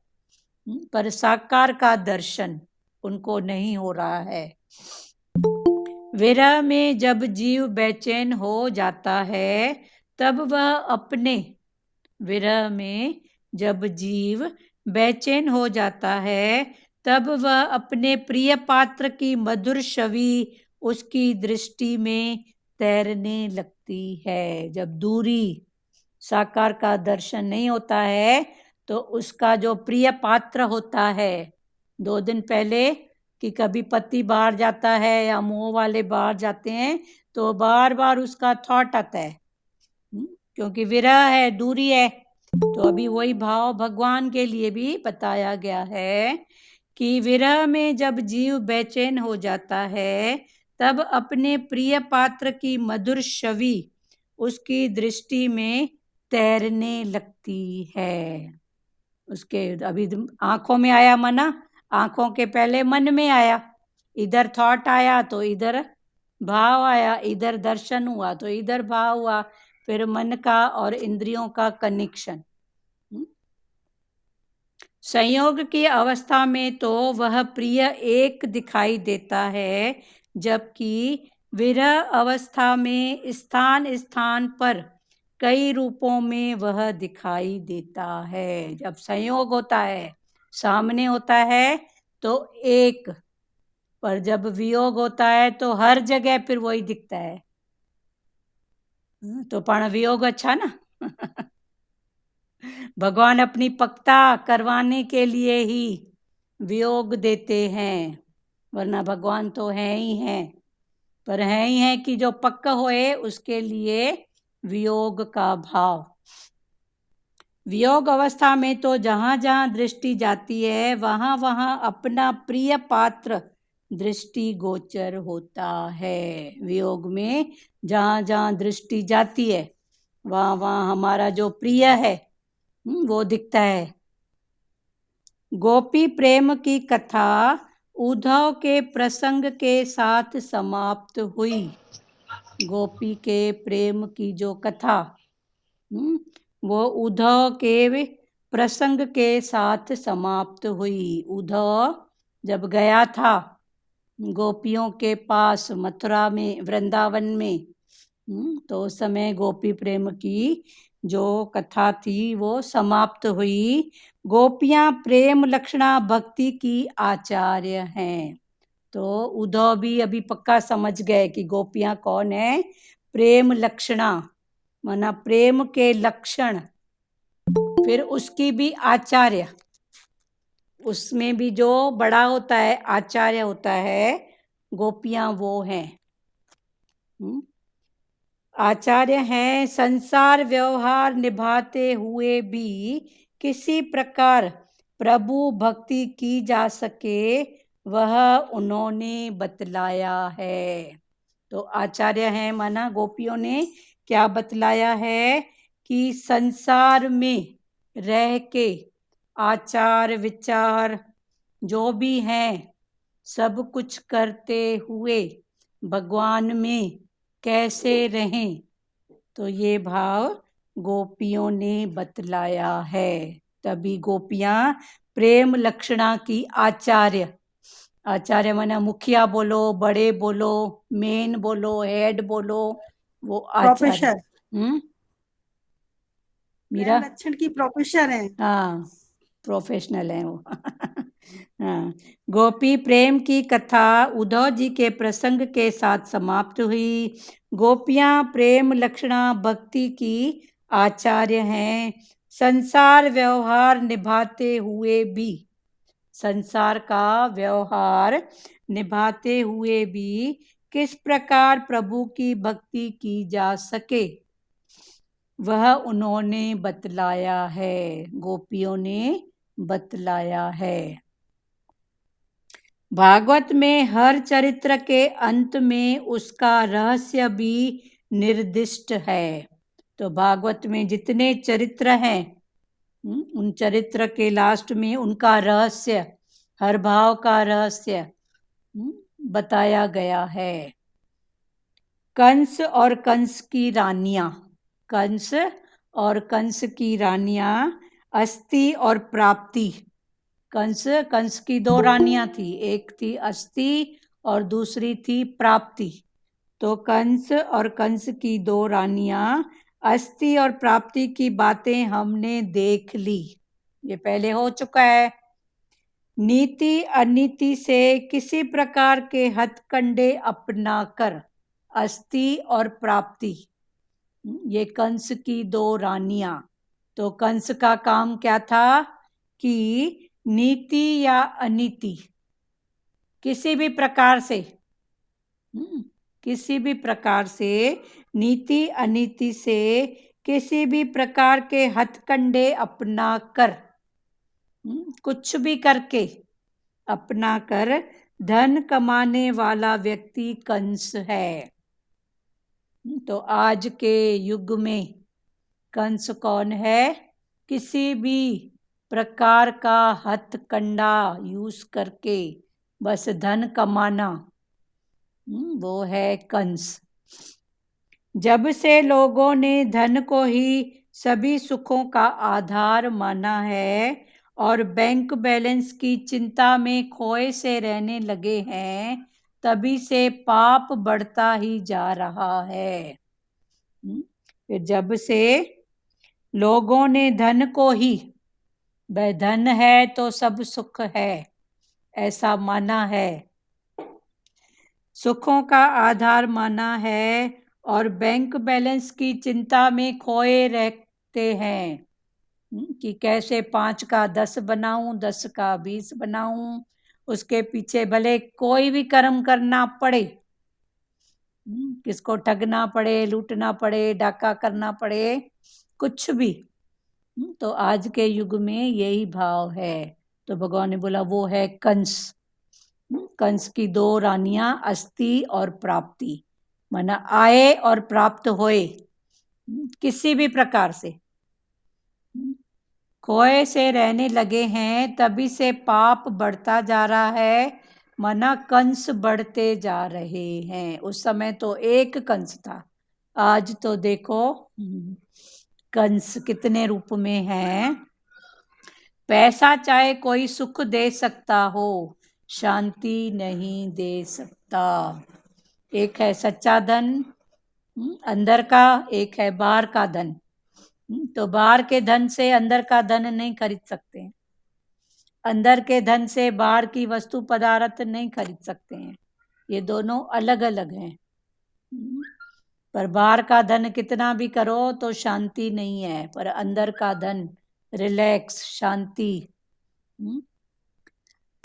पर साकार का दर्शन उनको नहीं हो रहा है। विरह में जब जीव बेचैन हो जाता है, तब वह अपने, विरह में जब जीव बेचैन हो जाता है, तब वह अपने प्रिय पात्र की मधुर छवि उसकी दृष्टि में तैरने लगती है। जब दूरी, साकार का दर्शन नहीं होता है, तो उसका जो प्रिय पात्र होता है, 2 दिन पहले कि कभी पति बाहर जाता है या मोह वाले बाहर जाते हैं तो बार बार उसका थॉट आता है, क्योंकि विरह है, दूरी है। तो अभी वही भाव भगवान के लिए भी बताया गया है कि विरह में जब जीव बेचैन हो जाता है, तब अपने प्रिय पात्र की मधुर छवि उसकी दृष्टि में तैरने लगती है। उसके अभी आंखों में आया मना, आंखों के पहले मन में आया, इधर थॉट आया तो इधर भाव आया, इधर दर्शन हुआ तो इधर भाव हुआ, फिर मन का और इंद्रियों का कनेक्शन। संयोग की अवस्था में तो वह प्रिय एक दिखाई देता है, जबकि विरह अवस्था में स्थान स्थान पर कई रूपों में वह दिखाई देता है। जब संयोग होता है, सामने होता है तो एक, पर जब वियोग होता है तो हर जगह फिर वही दिखता है। तो पण वियोग अच्छा ना। भगवान अपनी पक्ता करवाने के लिए ही वियोग देते हैं, वरना भगवान तो है ही हैं, पर है ही है कि जो पक्का होए उसके लिए वियोग का भाव। वियोग अवस्था में तो जहाँ जहाँ दृष्टि जाती है वहाँ वहाँ अपना प्रिय पात्र दृष्टि गोचर होता है। वियोग में जहाँ जहाँ दृष्टि जाती है वहाँ वहाँ हमारा जो प्रिय है वो दिखता है। गोपी प्रेम की कथा उद्धव के प्रसंग के साथ समाप्त हुई। गोपी के प्रेम की जो कथा वो उद्धव के प्रसंग के साथ समाप्त हुई। उद्धव जब गया था गोपियों के पास मथुरा में, वृंदावन में, तो उस समय गोपी प्रेम की जो कथा थी वो समाप्त हुई। गोपियां प्रेम लक्षणा भक्ति की आचार्य हैं। तो उद्धव भी अभी पक्का समझ गए कि गोपियां कौन है। प्रेम लक्षणा माना प्रेम के लक्षण, फिर उसकी भी आचार्य, उसमें भी जो बड़ा होता है आचार्य होता है, गोपियां वो हैं। आचार्य हैं। संसार व्यवहार निभाते हुए भी किसी प्रकार प्रभु भक्ति की जा सके वह उन्होंने बतलाया है। तो आचार्य हैं माना गोपियों ने क्या बतलाया है कि संसार में रह के आचार विचार जो भी हैं सब कुछ करते हुए भगवान में कैसे रहें, तो ये भाव गोपियों ने बतलाया है। तभी गोपियां प्रेम लक्षणा की आचार्य, आचार्य माना मुखिया बोलो, बड़े बोलो, मेन बोलो, हेड बोलो, वो आचार्य। मीरा प्रेम लक्षण की प्रोफेसर है। हाँ, प्रोफेशनल है वो। हाँ, गोपी प्रेम की कथा उद्धव जी के प्रसंग के साथ समाप्त हुई। गोपियां प्रेम लक्षणा भक्ति की आचार्य हैं। संसार व्यवहार निभाते हुए भी, संसार का व्यवहार निभाते हुए भी किस प्रकार प्रभु की भक्ति की जा सके वह उन्होंने बतलाया है, गोपियों ने बतलाया है। भागवत में हर चरित्र के अंत में उसका रहस्य भी निर्दिष्ट है। तो भागवत में जितने चरित्र हैं उन चरित्र के लास्ट में उनका रहस्य, हर भाव का रहस्य बताया गया है। कंस और कंस की रानियां, कंस और कंस की रानियां, अस्ति और प्राप्ति। कंस की दो रानियां थी, एक थी अस्ति और दूसरी थी प्राप्ति। तो कंस और कंस की दो रानियां अस्ति और प्राप्ति की बातें हमने देख ली, ये पहले हो चुका है। नीति अनीति से किसी प्रकार के हथकंडे अपनाकर अस्ति और प्राप्ति, ये कंस की दो रानियां। तो कंस का काम क्या था कि नीति या अनीति किसी भी प्रकार से, किसी भी प्रकार से, नीति अनीति से किसी भी प्रकार के हथकंडे अपना कर, कुछ भी करके अपना कर धन कमाने वाला व्यक्ति कंस है। तो आज के युग में कंस कौन है? किसी भी प्रकार का हथकंडा यूज करके बस धन कमाना, वो है कंस। जब से लोगों ने धन को ही सभी सुखों का आधार माना है और बैंक बैलेंस की चिंता में खोए से रहने लगे हैं, तभी से पाप बढ़ता ही जा रहा है। फिर जब से लोगों ने धन को ही, वह धन है तो सब सुख है, ऐसा माना है, सुखों का आधार माना है और बैंक बैलेंस की चिंता में खोए रहते हैं कि कैसे 5 का 10 बनाऊं, 10 का 20 बनाऊं, उसके पीछे भले कोई भी कर्म करना पड़े, किसको ठगना पड़े, लूटना पड़े, डाका करना पड़े, कुछ भी, तो आज के युग में यही भाव है। तो भगवान ने बोला वो है कंस। कंस की 2 रानियां, अस्ति और प्राप्ति, माना आए और प्राप्त होए किसी भी प्रकार से। खोए से रहने लगे हैं, तभी से पाप बढ़ता जा रहा है, माना कंस बढ़ते जा रहे हैं। उस समय तो एक कंस था, आज तो देखो कंस कितने रूप में है। पैसा चाहे कोई सुख दे सकता हो, शांति नहीं दे सकता। एक है सच्चा धन अंदर का, एक है बाहर का धन। तो बाहर के धन से अंदर का धन नहीं खरीद सकते हैं, अंदर के धन से बाहर की वस्तु पदार्थ नहीं खरीद सकते हैं। ये दोनों अलग अलग हैं। पर बाहर का धन कितना भी करो तो शांति नहीं है, पर अंदर का धन रिलैक्स, शांति।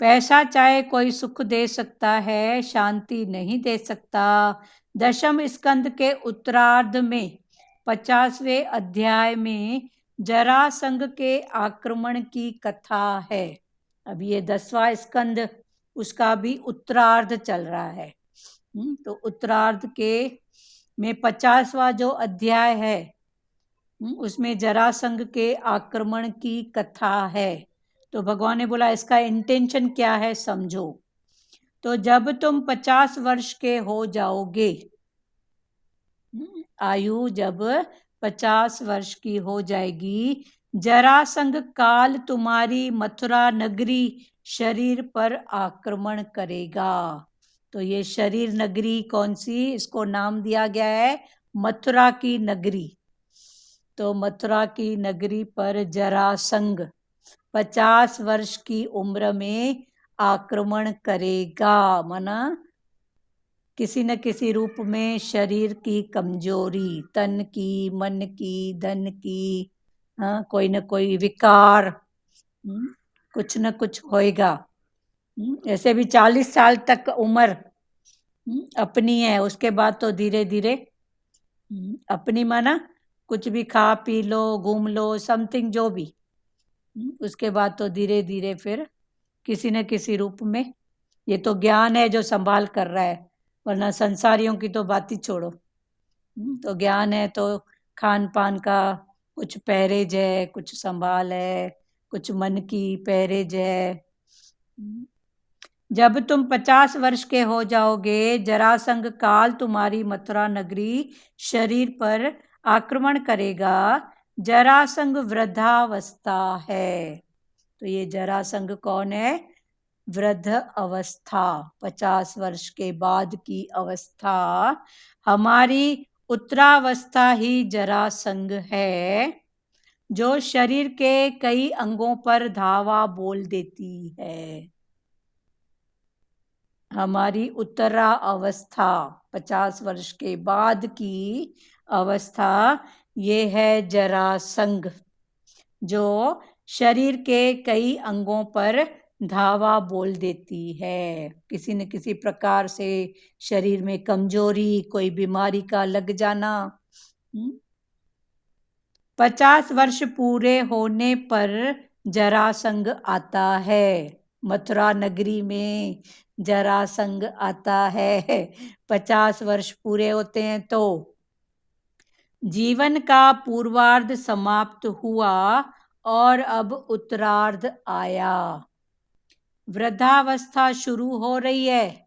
पैसा चाहे कोई सुख दे सकता है, शांति नहीं दे सकता। दशम स्कंद के उत्तरार्ध में 50वें अध्याय में जरासंध के आक्रमण की कथा है। अब ये 10वां स्कंद, उसका भी उत्तरार्ध चल रहा है। तो उत्तरार्ध के में 50वां जो अध्याय है, उसमें जरासंध के आक्रमण की कथा है। तो भगवान ने बोला इसका इंटेंशन क्या है समझो। तो जब तुम 50 वर्ष के हो जाओगे, आयु जब 50 वर्ष की हो जाएगी, जरासंध काल तुम्हारी मथुरा नगरी शरीर पर आक्रमण करेगा। तो ये शरीर नगरी कौन सी, इसको नाम दिया गया है मथुरा की नगरी। तो मथुरा की नगरी पर जरासंध 50 वर्ष की उम्र में आक्रमण करेगा, माना किसी न किसी रूप में शरीर की कमजोरी, तन की, मन की, धन की, कोई न कोई विकार, कुछ न कुछ होएगा। ऐसे भी 40 साल तक उम्र अपनी है, उसके बाद तो धीरे धीरे अपनी, माना कुछ भी खा पी लो, घूम लो, समथिंग जो भी, उसके बाद तो धीरे धीरे फिर किसी न किसी रूप में। ये तो ज्ञान है जो संभाल कर रहा है, वरना संसारियों की तो बात ही छोड़ो। तो ज्ञान है तो खान पान का कुछ परहेज है, कुछ संभाल है, कुछ मन की परहेज है। जब तुम 50 वर्ष के हो जाओगे, जरासंध काल तुम्हारी मथुरा नगरी शरीर पर आक्रमण करेगा। जरासंध वृद्धावस्था है। तो ये जरासंध कौन है, वृद्ध अवस्था, 50 वर्ष के बाद की अवस्था। हमारी उत्तरावस्था ही जरासंध है, जो शरीर के कई अंगों पर धावा बोल देती है। हमारी उत्तरा अवस्था 50 वर्ष के बाद की अवस्था, ये है जरासंध, जो शरीर के कई अंगों पर धावा बोल देती है। किसी न किसी प्रकार से शरीर में कमजोरी, कोई बीमारी का लग जाना। 50 वर्ष पूरे होने पर जरासंध आता है, मथुरा नगरी में जरासंध आता है। 50 वर्ष पूरे होते हैं तो जीवन का पूर्वार्ध समाप्त हुआ और अब उत्तरार्ध आया। वृद्धावस्था शुरू हो रही है।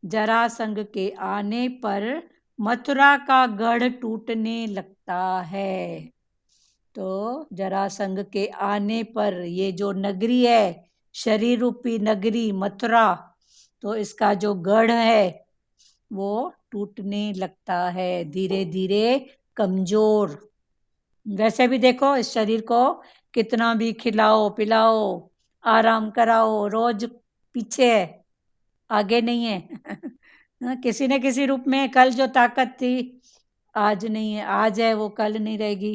जरासंध के आने पर मथुरा का गढ़ टूटने लगता है। तो जरासंध के आने पर ये जो नगरी है, शरीर रूपी नगरी मथुरा, तो इसका जो गढ़ है वो टूटने लगता है, धीरे धीरे कमजोर। वैसे भी देखो इस शरीर को कितना भी खिलाओ पिलाओ, आराम कराओ, रोज पीछे है, आगे नहीं है। किसी न किसी रूप में कल जो ताकत थी आज नहीं है, आज है वो कल नहीं रहेगी।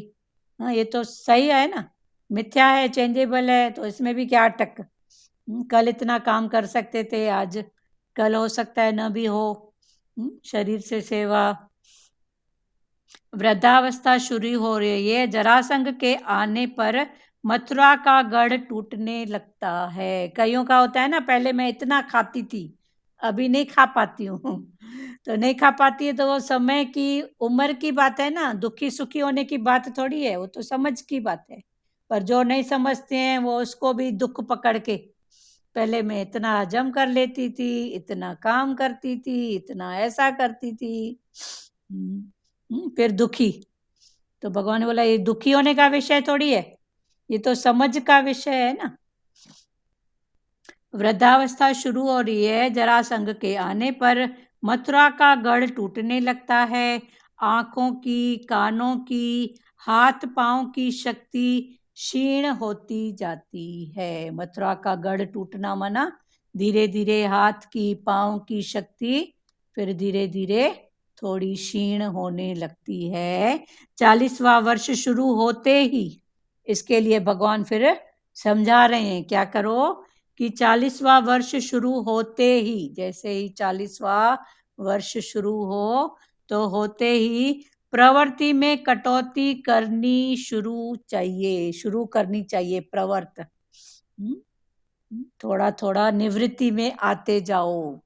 ये तो सही है ना, मिथ्या है, चेंजेबल है, तो इसमें भी क्या अटक। कल इतना काम कर सकते थे, आज कल हो सकता है न भी हो। शरीर से सेवा, वृद्धावस्था शुरू हो रही है, जरासंध के आने पर मथुरा का गढ़ टूटने लगता है। कईयों का होता है ना, पहले मैं इतना खाती थी, अभी नहीं खा पाती हूँ तो नहीं खा पाती है तो वो समय की, उम्र की बात है ना, दुखी सुखी होने की बात थोड़ी है, वो तो समझ की बात है। पर जो नहीं समझते हैं वो उसको भी दुख पकड़ के, पहले मैं इतना हजम कर लेती थी, इतना काम करती थी, इतना ऐसा करती थी, फिर दुखी। तो भगवान ने बोला ये दुखी होने का विषय थोड़ी है, ये तो समझ का विषय है ना। वृद्धावस्था शुरू हो रही है, जरासंध के आने पर मथुरा का गढ़ टूटने लगता है। आंखों की, कानों की, हाथ पांव की शक्ति क्षीण होती जाती है। मथुरा का गढ़ टूटना माना धीरे धीरे हाथ की, पांव की शक्ति फिर धीरे धीरे थोड़ी क्षीण होने लगती है। 40वां वर्ष शुरू होते ही इसके लिए भगवान फिर समझा रहे हैं, क्या करो कि 40वां वर्ष शुरू होते ही, जैसे ही 40वां वर्ष शुरू हो तो होते ही प्रवृत्ति में कटौती करनी शुरू करनी चाहिए प्रवृत्त। थोड़ा थोड़ा निवृत्ति में आते जाओ।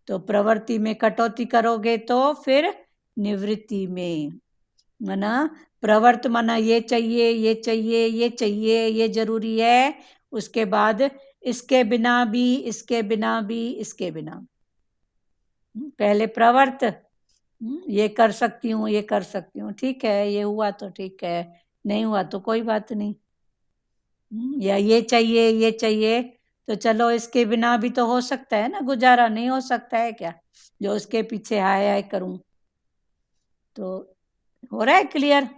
तो प्रवृत्ति में कटौती करोगे तो फिर निवृत्ति में, माना प्रवृत्त माना ये चाहिए, ये चाहिए, ये चाहिए, ये जरूरी है, उसके बाद इसके बिना भी, इसके बिना भी, इसके बिना। पहले प्रवृत्त, ये कर सकती हूँ, ये कर सकती हूँ, ठीक है, ये हुआ तो ठीक है, नहीं हुआ तो कोई बात नहीं। या ये चाहिए, ये चाहिए, तो चलो इसके बिना भी तो हो सकता है ना गुजारा, नहीं हो सकता है क्या जो उसके पीछे हाय हाय करूं। तो हो रहा है क्लियर?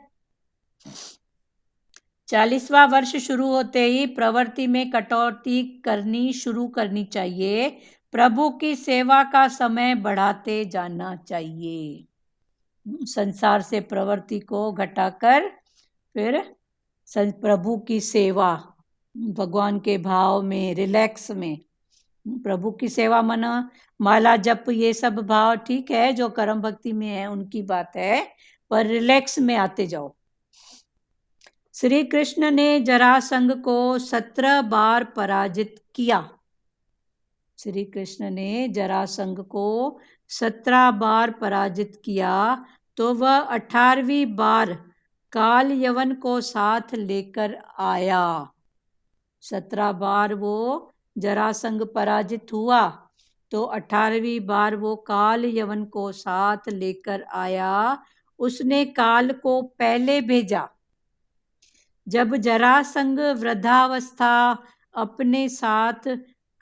40वां वर्ष शुरू होते ही प्रवृत्ति में कटौती करनी शुरू करनी चाहिए। प्रभु की सेवा का समय बढ़ाते जाना चाहिए। संसार से प्रवृत्ति को घटाकर फिर प्रभु की सेवा, भगवान के भाव में, रिलैक्स में। प्रभु की सेवा मना माला जप, ये सब भाव ठीक है, जो कर्म भक्ति में है उनकी बात है, पर रिलैक्स में आते जाओ। श्री कृष्ण ने जरासंध को 17 बार पराजित किया। श्री कृष्ण ने जरासंध को 17 बार पराजित किया, तो वह 18वीं बार काल यवन को साथ लेकर आया। 17 बार वो जरासंध पराजित हुआ, तो 18वीं बार वो काल यवन को साथ लेकर आया। उसने काल को पहले भेजा। जब जरासंध वृद्धावस्था अपने साथ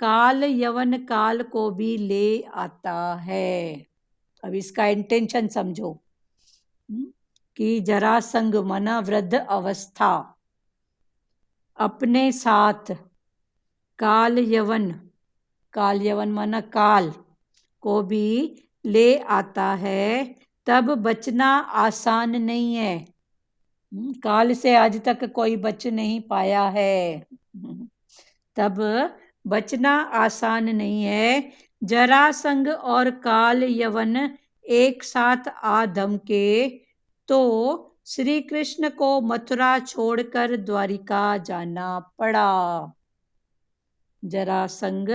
काल यवन काल को भी ले आता है। अब इसका इंटेंशन समझो कि जरासंध मना वृद्ध अवस्था अपने साथ काल यवन माना काल को भी ले आता है। तब बचना आसान नहीं है। काल से आज तक कोई बच नहीं पाया है, तब बचना आसान नहीं है। जरासंध और काल यवन एक साथ आ धमके तो श्री कृष्ण को मथुरा छोड़कर द्वारिका जाना पड़ा। जरासंध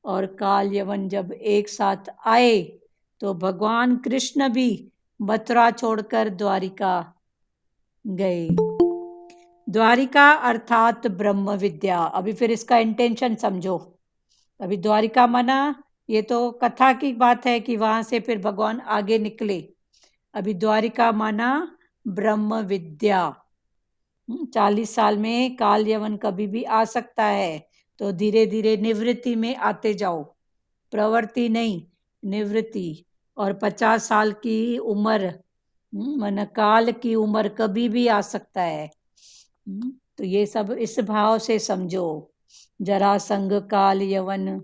और काल यवन जब एक साथ आए तो भगवान कृष्ण भी मथुरा छोड़कर द्वारिका गए। द्वारिका अर्थात ब्रह्म विद्या। अभी फिर इसका इंटेंशन समझो। अभी द्वारिका माना ये तो कथा की बात है कि वहां से फिर भगवान आगे निकले। अभी द्वारिका माना ब्रह्म विद्या। 40 साल में काल यवन कभी भी आ सकता है, तो धीरे धीरे निवृत्ति में आते जाओ, प्रवृत्ति नहीं, निवृत्ति। और 50 साल की उम्र मन काल की उम्र कभी भी आ सकता है। तो ये सब इस भाव से समझो। जरासंध काल यवन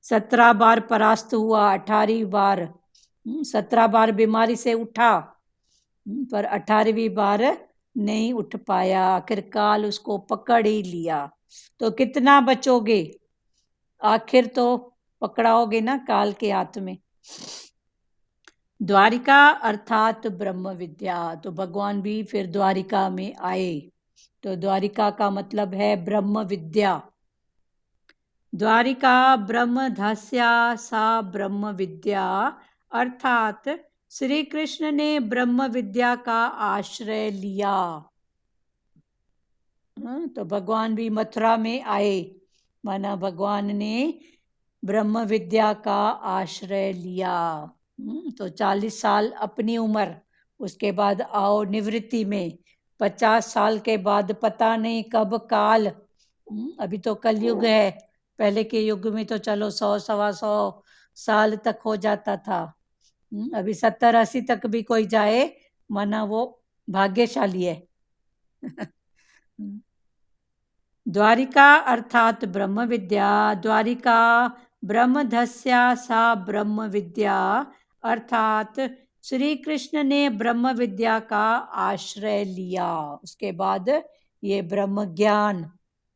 17 बार परास्त हुआ, 18वीं बार 17 बार बीमारी से उठा, पर 18वीं बार नहीं उठ पाया। आखिर काल उसको पकड़ ही लिया। तो कितना बचोगे? आखिर तो पकड़ाओगे ना काल के हाथ में। द्वारिका अर्थात ब्रह्म विद्या। तो भगवान भी फिर द्वारिका में आए। तो द्वारिका का मतलब है ब्रह्म विद्या। द्वारिका ब्रह्म धस्या सा ब्रह्म विद्या, अर्थात श्री कृष्ण ने ब्रह्म विद्या का आश्रय लिया। तो भगवान भी मथुरा में आए, माना भगवान ने ब्रह्म विद्या का आश्रय लिया। तो 40 साल अपनी उम्र, उसके बाद आओ निवृत्ति में, 50 साल के बाद पता नहीं कब काल। अभी तो कलयुग है, पहले के युग में तो चलो 100 सवा 100 साल तक हो जाता था। अभी 70-80 तक भी कोई जाए, माना वो भाग्यशाली है। द्वारिका अर्थात ब्रह्म विद्या। द्वारिका ब्रह्मधस्या सा ब्रह्म विद्या, अर्थात श्री कृष्ण ने ब्रह्म विद्या का आश्रय लिया। उसके बाद ये ब्रह्म ज्ञान,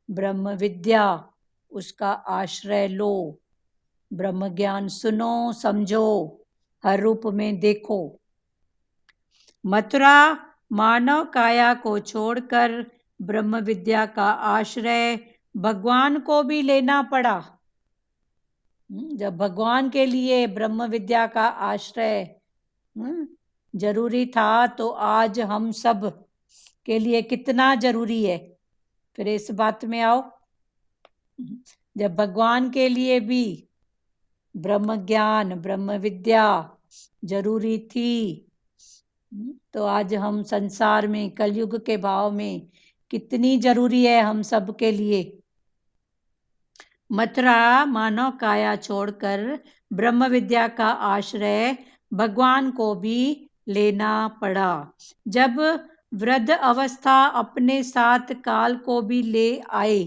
ब्रह्म विद्या, उसका आश्रय लो। ब्रह्म ज्ञान सुनो, समझो, हर रूप में देखो। मथुरा मानव काया को छोड़कर ब्रह्म विद्या का आश्रय भगवान को भी लेना पड़ा। जब भगवान के लिए ब्रह्म विद्या का आश्रय जरूरी था, तो आज हम सब के लिए कितना जरूरी है। फिर इस बात में आओ, जब भगवान के लिए भी ब्रह्म ज्ञान, ब्रह्म विद्या जरूरी थी, तो आज हम संसार में कलयुग के भाव में कितनी जरूरी है हम सब के लिए। मथुरा मानव काया छोड़कर ब्रह्म विद्या का आश्रय भगवान को भी लेना पड़ा। जब वृद्ध अवस्था अपने साथ काल को भी ले आए,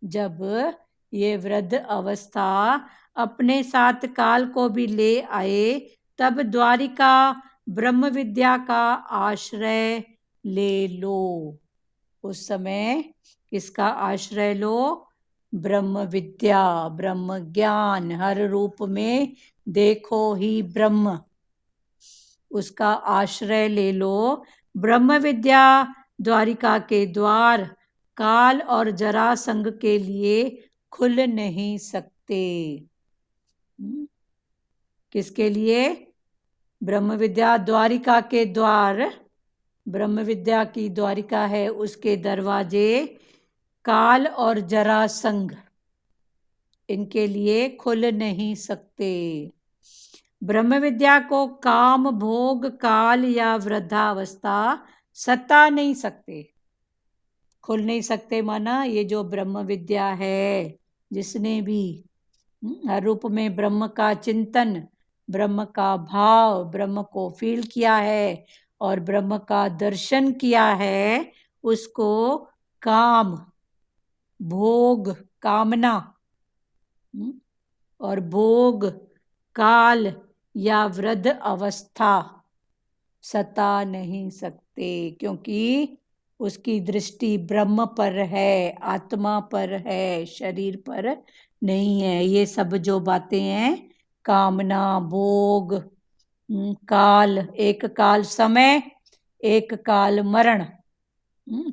जब ये वृद्ध अवस्था अपने साथ काल को भी ले आए, तब द्वारिका ब्रह्म विद्या का आश्रय ले लो। उस समय किसका आश्रय लो? ब्रह्म विद्या, ब्रह्म ज्ञान, हर रूप में देखो ही ब्रह्म, उसका आश्रय ले लो। ब्रह्म विद्या द्वारिका के द्वार काल और जरासंध के लिए खुल नहीं सकते। किसके लिए? ब्रह्म विद्या द्वारिका के द्वार, ब्रह्म विद्या की द्वारिका है, उसके दरवाजे काल और जरासंध, इनके लिए खुल नहीं सकते। ब्रह्म विद्या को काम, भोग, काल या वृद्धावस्था सता नहीं सकते, खुल नहीं सकते। माना ये जो ब्रह्म विद्या है, जिसने भी हर रूप में ब्रह्म का चिंतन, ब्रह्म का भाव, ब्रह्म को फील किया है और ब्रह्म का दर्शन किया है, उसको काम, भोग, कामना और भोग, काल या वृद्ध अवस्था सता नहीं सकते, क्योंकि उसकी दृष्टि ब्रह्म पर है, आत्मा पर है, शरीर पर नहीं है। ये सब जो बातें हैं, कामना, भोग, काल, एक काल समय, एक काल मरण,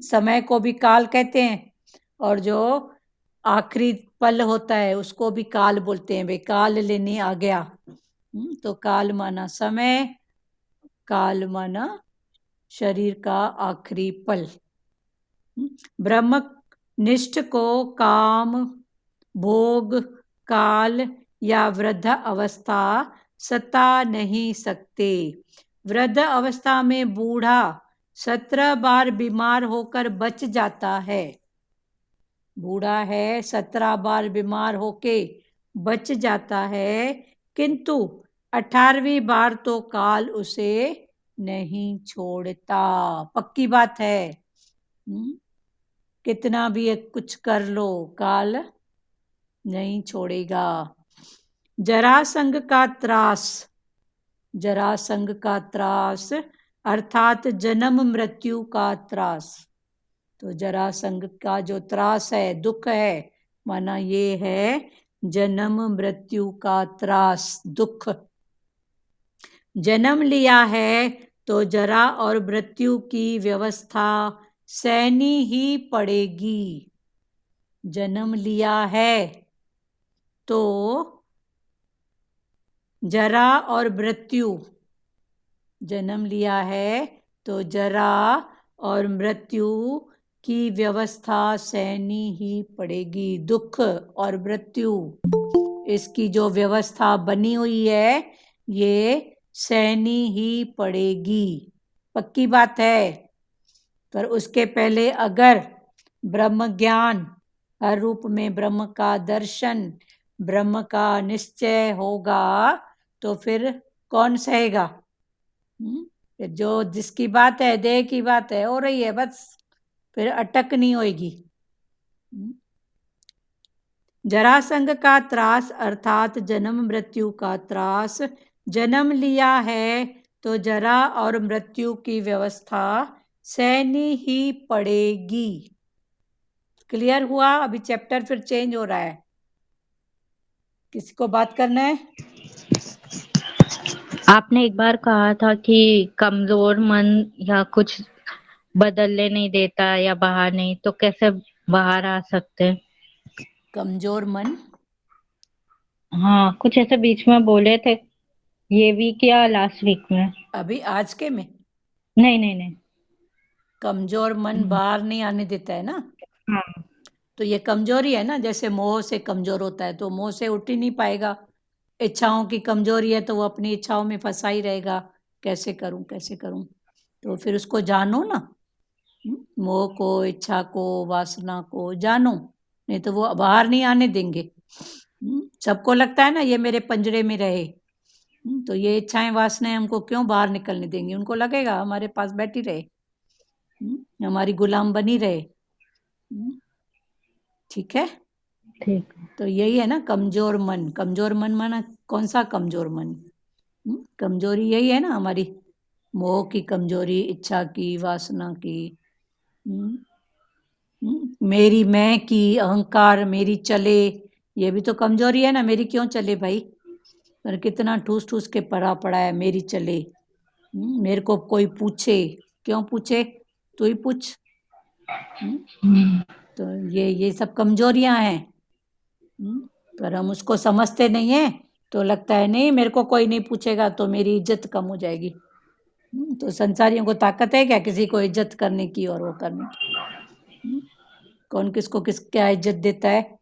समय को भी काल कहते हैं, और जो आखिरी पल होता है उसको भी काल बोलते हैं। वे काल लेने आ गया, तो काल माना समय, काल माना शरीर का आखिरी पल। ब्रह्म निष्ठ को काम, भोग, काल या वृद्ध अवस्था सता नहीं सकते। वृद्ध अवस्था में बूढ़ा 17 बार बीमार होकर बच जाता है। बूढ़ा है, 17 बार बीमार होके बच जाता है, किंतु 18वीं बार तो काल उसे नहीं छोड़ता। पक्की बात है, कितना भी कुछ कर लो, काल नहीं छोड़ेगा। जरासंध का त्रास, जरासंध का त्रास अर्थात जन्म मृत्यु का त्रास। तो जरासंध का जो त्रास है, दुख है, माना ये है जन्म मृत्यु का त्रास, दुख। जन्म लिया है तो जरा और मृत्यु की व्यवस्था सहनी ही पड़ेगी। जन्म लिया है तो जरा और मृत्यु, जन्म लिया है तो जरा और मृत्यु की व्यवस्था सहनी ही पड़ेगी। दुख और मृत्यु, इसकी जो व्यवस्था बनी हुई है ये सहनी ही पड़ेगी, पक्की बात है। पर उसके पहले अगर ब्रह्म ज्ञान, हर रूप में ब्रह्म का दर्शन, ब्रह्म का निश्चय होगा तो फिर कौन सहेगा? फिर जो जिसकी बात है, देह की बात है, हो रही है बस, फिर अटक नहीं होगी। जरासंध का त्रास अर्थात जन्म मृत्यु का त्रास, जन्म लिया है तो जरा और मृत्यु की व्यवस्था सहनी ही पड़ेगी। क्लियर हुआ? अभी चैप्टर फिर चेंज हो रहा है। किसी को बात करना है? आपने एक बार कहा था कि कमजोर मन या कुछ बदलने नहीं देता या बाहर नहीं, तो कैसे बाहर आ सकते हैं? कमजोर मन? हाँ, कुछ ऐसे बीच में बोले थे, ये वीक या लास्ट वीक में। अभी आज के में? नहीं नहीं नहीं। कमजोर मन बाहर नहीं आने देता है ना? हाँ। तो ये कमजोरी है ना, जैसे मोह से कमजोर होता है तो मोह से उठ ही नहीं पाएगा। इच्छाओं की कमजोरी है तो वो अपनी इच्छाओं में फंसा ही रहेगा, कैसे करूं कैसे करूं। तो फिर उसको जानो ना, मोह को, इच्छा को, वासना को जानो, नहीं तो वो बाहर नहीं आने देंगे। सबको लगता है ना ये मेरे पंजरे में रहे, तो ये इच्छाएं वासनाएं हमको क्यों बाहर निकलने देंगी? उनको लगेगा हमारे पास बैठी रहे, हमारी गुलाम बनी रहे। ठीक है? ठीक। तो यही है ना कमजोर मन। कमजोर मन माना कौन सा कमजोर मन? कमजोरी यही है ना हमारी, मोह की कमजोरी, इच्छा की, वासना की, मेरी मैं की, अहंकार मेरी चले, ये भी तो कमजोरी है ना। मेरी क्यों चले भाई? पर कितना ठूस ठूस के पड़ा पड़ा है, मेरी चले। मेरे को कोई पूछे, क्यों पूछे? तू ही पूछ। तो ये सब कमजोरियां हैं, पर हम उसको समझते नहीं है तो लगता है नहीं मेरे को कोई नहीं पूछेगा तो मेरी इज्जत कम हो जाएगी। तो संसारियों को ताकत है क्या किसी को इज्जत करने की और वो करने की? कौन किसको किस क्या इज्जत देता है?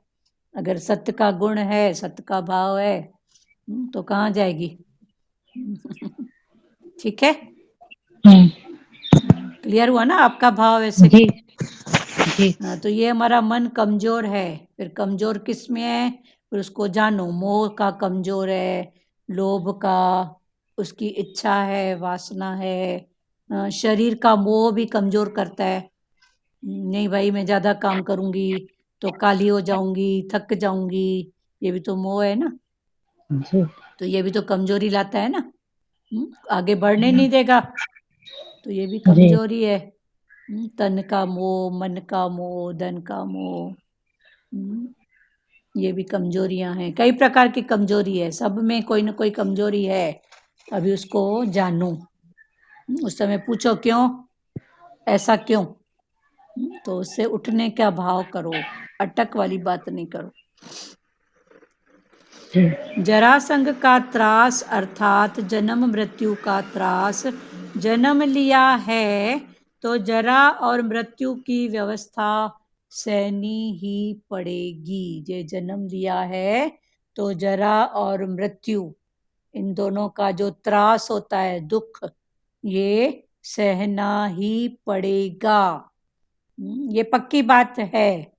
अगर सत्य का गुण है, सत्य का भाव है, तो कहाँ जाएगी? ठीक है? क्लियर हुआ ना आपका भाव ऐसे? जी जी। हाँ, तो ये हमारा मन कमजोर है। फिर कमजोर किस में है? फिर उसको जानो, मोह का कमजोर है, लोभ का, उसकी इच्छा है, वासना है, शरीर का मोह भी कमजोर करता है। नहीं भाई मैं ज्यादा काम करूंगी तो काली हो जाऊंगी, थक जाऊंगी, ये भी तो मोह है ना। जी। तो ये भी तो कमजोरी लाता है ना, आगे बढ़ने नहीं देगा, तो ये भी कमजोरी है। तन का मोह, मन का मोह, धन का मोह, ये भी कमजोरियां हैं। कई प्रकार की कमजोरी है, सब में कोई ना कोई कमजोरी है। अभी उसको जानो, उस समय पूछो क्यों, ऐसा क्यों, तो उससे उठने का भाव करो, अटक वाली बात नहीं करो। जरासंध का त्रास अर्थात जन्म मृत्यु का त्रास, जन्म लिया है तो जरा और मृत्यु की व्यवस्था सहनी ही पड़ेगी। ये जन्म लिया है तो जरा और मृत्यु, इन दोनों का जो त्रास होता है, दुख, ये सहना ही पड़ेगा। ये पक्की बात है।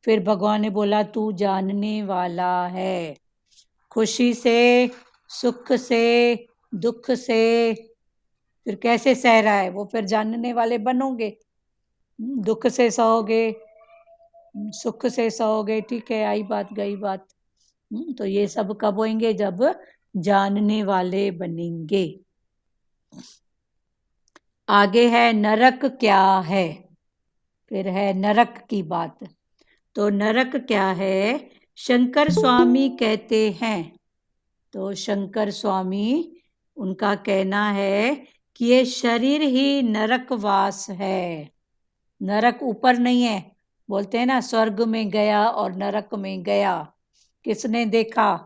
फिर भगवान ने बोला तू जानने वाला है, खुशी से, सुख से, दुख से, फिर कैसे सह रहा है वो, फिर जानने वाले बनोगे। दुख से सहोगे, सुख से सहोगे, ठीक है, आई बात गई बात। तो ये सब कब होंगे? जब जानने वाले बनेंगे। आगे है नरक क्या है, फिर है नरक की बात। तो नरक क्या है? शंकर स्वामी कहते हैं, तो शंकर स्वामी उनका कहना है कि ये शरीर ही नरकवास है। नरक ऊपर नहीं है, बोलते हैं ना स्वर्ग में गया और नरक में गया, किसने देखा?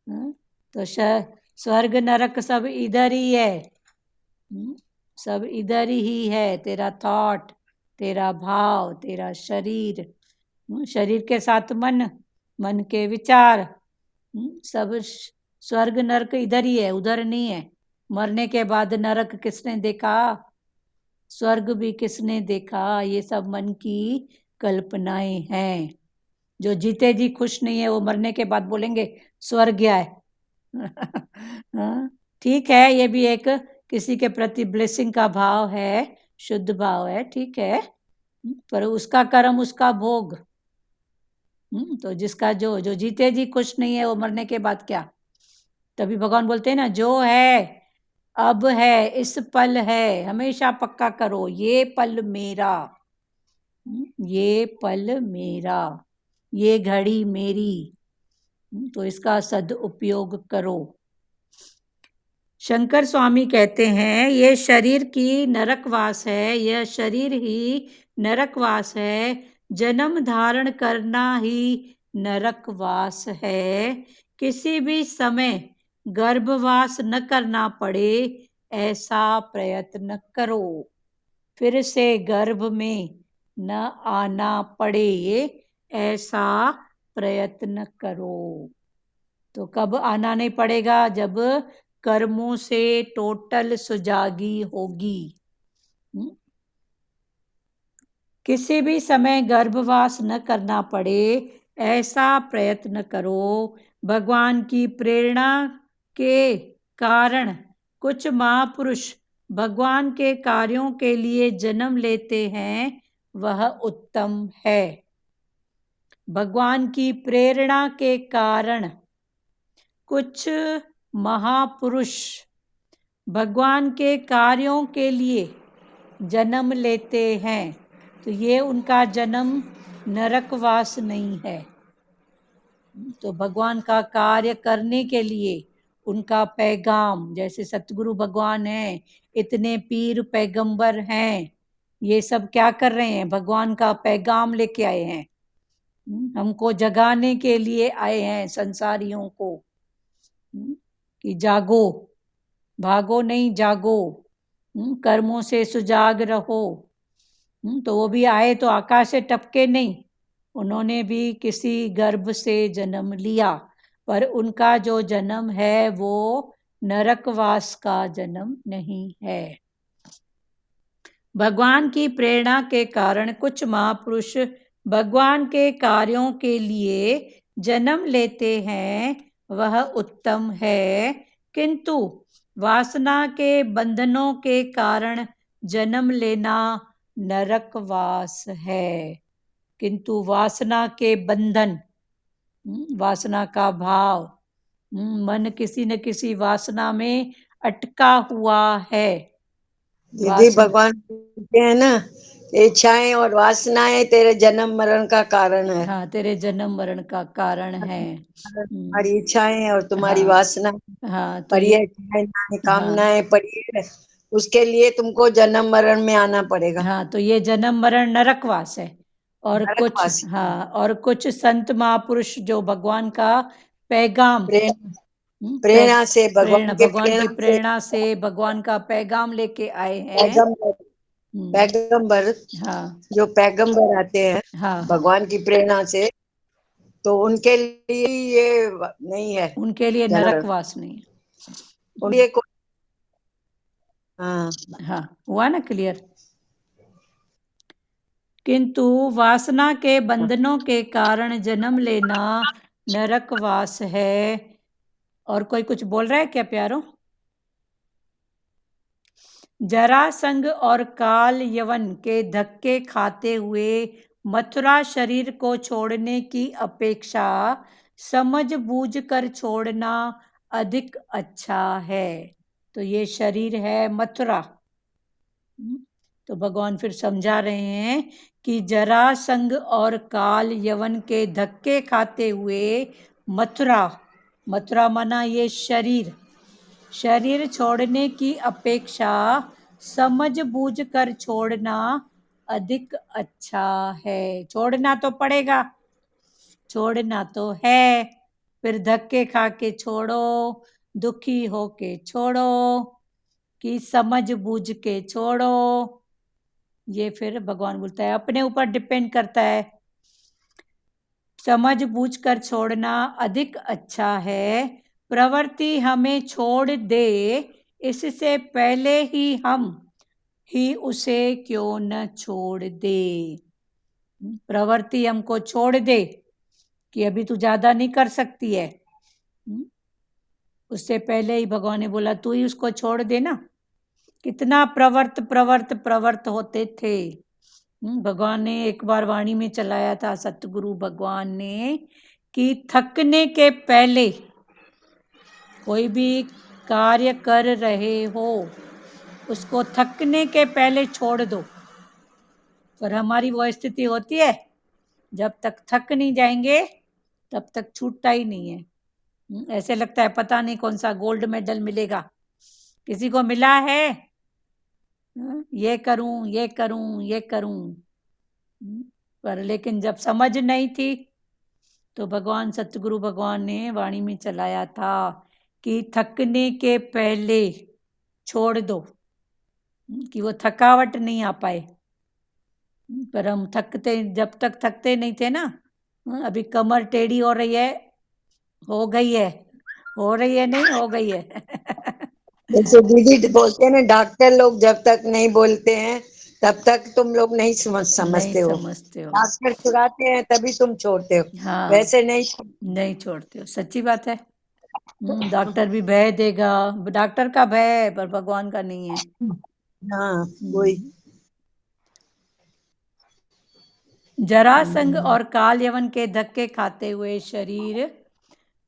तो स्वर्ग नरक सब इधर ही है, सब इधर ही है। तेरा थॉट, तेरा भाव, तेरा शरीर, शरीर के साथ मन, मन के विचार, सब स्वर्ग नरक इधर ही है, उधर नहीं है। मरने के बाद नरक किसने देखा? स्वर्ग भी किसने देखा? ये सब मन की कल्पनाएं हैं। जो जीते जी खुश नहीं है वो मरने के बाद बोलेंगे स्वर्ग गया है। हाँ, ठीक है, ये भी एक किसी के प्रति ब्लेसिंग का भाव है, शुद्ध भाव है, ठीक है, पर उसका कर्म उसका भोग। तो जिसका जो जीते जी खुश नहीं है वो मरने के बाद क्या? तभी भगवान बोलते हैं ना, जो है अब है, इस पल है, हमेशा पक्का करो, ये पल मेरा, ये पल मेरा, ये घड़ी मेरी, तो इसका सदुपयोग करो। शंकर स्वामी कहते हैं ये शरीर की नरकवास है, यह शरीर ही नरकवास है, जन्म धारण करना ही नरकवास है, किसी भी समय गर्भवास न करना पड़े ऐसा प्रयत्न करो, फिर से गर्भ में न आना पड़े ऐसा प्रयत्न करो। तो कब आना नहीं पड़ेगा? जब कर्मों से टोटल सुजागी होगी। किसी भी समय गर्भवास न करना पड़े ऐसा प्रयत्न करो। भगवान की प्रेरणा के कारण कुछ महापुरुष भगवान के कार्यों के लिए जन्म लेते हैं, वह उत्तम है। भगवान की प्रेरणा के कारण कुछ महापुरुष भगवान के कार्यों के लिए जन्म लेते हैं, तो ये उनका जन्म नरकवास नहीं है। तो भगवान का कार्य करने के लिए उनका पैगाम, जैसे सतगुरु भगवान हैं, इतने पीर पैगंबर हैं, ये सब क्या कर रहे हैं? भगवान का पैगाम लेके आए हैं, हमको जगाने के लिए आए हैं, संसारियों को, कि जागो, भागो नहीं, जागो, कर्मों से सुजाग रहो। तो वो भी आए तो आकाश से टपके नहीं, उन्होंने भी किसी गर्भ से जन्म लिया, पर उनका जो जन्म है वो नरकवास का जन्म नहीं है। भगवान की प्रेरणा के कारण कुछ महापुरुष भगवान के कार्यों के लिए जन्म लेते हैं, वह उत्तम है, किंतु वासना के बंधनों के कारण जन्म लेना नरकवास है। किंतु वासना के बंधन, वासना का भाव, मन किसी न किसी वासना में अटका हुआ है। दीदी भगवान कहते हैं ना, इच्छाएं और वासनाएं तेरे जन्म मरण का कारण है। हाँ, तेरे जन्म मरण का कारण है। तुम्हारी इच्छाएं और तुम्हारी वासना, हाँ, तो पर ये ये कामनाएं पड़ी है, उसके लिए तुमको जन्म मरण में आना पड़ेगा। हाँ, तो ये जन्म मरण नरकवास है। और नरकवास। कुछ और कुछ संत महापुरुष जो भगवान का पैगाम, प्रेरणा से भगवान की प्रेरणा से भगवान का पैगाम लेके आए हैं। पैगंबर, हाँ, जो पैगंबर आते हैं हाँ, भगवान की प्रेरणा से, तो उनके लिए ये नहीं है, उनके लिए नरकवास नहीं है। उनके को हाँ, हुआ ना क्लियर? किंतु वासना के बंधनों के कारण जन्म लेना नरकवास है। और कोई कुछ बोल रहा है क्या प्यारो? जरासंध और काल यवन के धक्के खाते हुए मथुरा शरीर को छोड़ने की अपेक्षा समझ बूझ कर छोड़ना अधिक अच्छा है। तो ये शरीर है मथुरा। तो भगवान फिर समझा रहे हैं कि जरासंध और काल यवन के धक्के खाते हुए मथुरा, मथुरा माना ये शरीर, शरीर छोड़ने की अपेक्षा समझ बूझ कर छोड़ना अधिक अच्छा है। छोड़ना तो पड़ेगा, छोड़ना तो है, फिर धक्के खा के छोड़ो, दुखी हो के छोड़ो, कि समझ बूझ के छोड़ो, ये फिर भगवान बोलता है अपने ऊपर डिपेंड करता है। समझ बूझ कर छोड़ना अधिक अच्छा है। प्रवृत्ति हमें छोड़ दे, इससे पहले हम ही उसे क्यों न छोड़ दे। प्रवृत्ति हमको छोड़ दे कि अभी तू ज्यादा नहीं कर सकती है, उससे पहले ही भगवान ने बोला तू ही उसको छोड़ दे ना। कितना प्रवर्त होते थे। भगवान ने एक बार वाणी में चलाया था, सतगुरु भगवान ने, कि थकने के पहले कोई भी कार्य कर रहे हो उसको थकने के पहले छोड़ दो। पर हमारी वो स्थिति होती है, जब तक थक नहीं जाएंगे तब तक छूटता ही नहीं है। ऐसे लगता है पता नहीं कौन सा गोल्ड मेडल मिलेगा। किसी को मिला है, ये करूं ये करूं ये करूं, पर लेकिन जब समझ नहीं थी तो भगवान सतगुरु भगवान ने वाणी में चलाया था कि थकने के पहले छोड़ दो, कि वो थकावट नहीं आ पाए। पर हम जब तक थकते नहीं थे ना, अभी कमर टेढ़ी हो रही है, हो गई है, हो रही है नहीं हो गई है। जैसे दीदी बोलते हैं ना, डॉक्टर लोग जब तक नहीं बोलते हैं तब तक तुम लोग नहीं समझते हो। डॉक्टर छुड़ाते हैं तभी तुम छोड़ते हो। हाँ, वैसे नहीं छोड़ते हो, सच्ची बात है। डॉक्टर भी भय देगा, डॉक्टर का भय है पर भगवान का नहीं है। हाँ वही। जरासंध और काल यवन के धक्के खाते हुए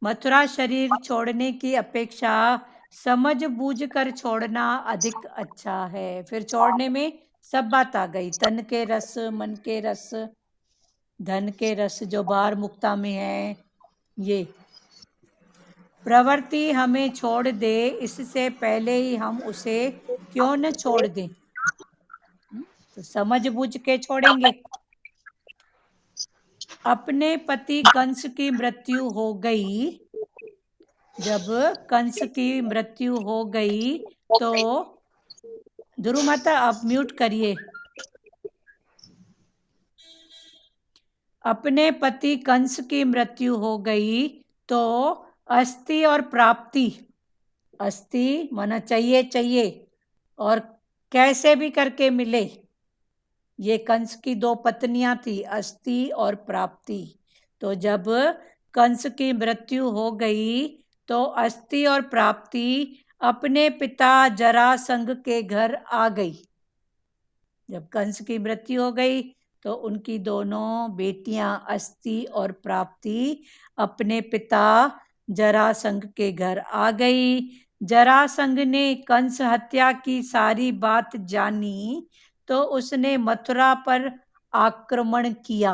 मथुरा शरीर छोड़ने की अपेक्षा समझ बूझ कर छोड़ना अधिक अच्छा है। फिर छोड़ने में सब बात आ गई, तन के रस, मन के रस, धन के रस जो बाहर मुक्ता में है। ये प्रवृत्ति हमें छोड़ दे, इससे पहले ही हम उसे क्यों न छोड़ दें। तो समझ बूझ के छोड़ेंगे। अपने पति कंस की मृत्यु हो गई, जब कंस की मृत्यु हो गई तो ध्रुव माता आप म्यूट करिए। अपने पति कंस की मृत्यु हो गई तो अस्थि और प्राप्ति, अस्थि माना चाहिए और कैसे भी करके मिले। ये कंस की दो पत्नियां थी, अस्थि और प्राप्ति। तो जब कंस की मृत्यु हो गई तो अस्थि और प्राप्ति अपने पिता जरासंध के घर आ गई। जब कंस की मृत्यु हो गई तो उनकी दोनों बेटियां अस्थि और प्राप्ति अपने पिता जरासंध के घर आ गई। जरासंध ने कंस हत्या की सारी बात जानी तो उसने मथुरा पर आक्रमण किया।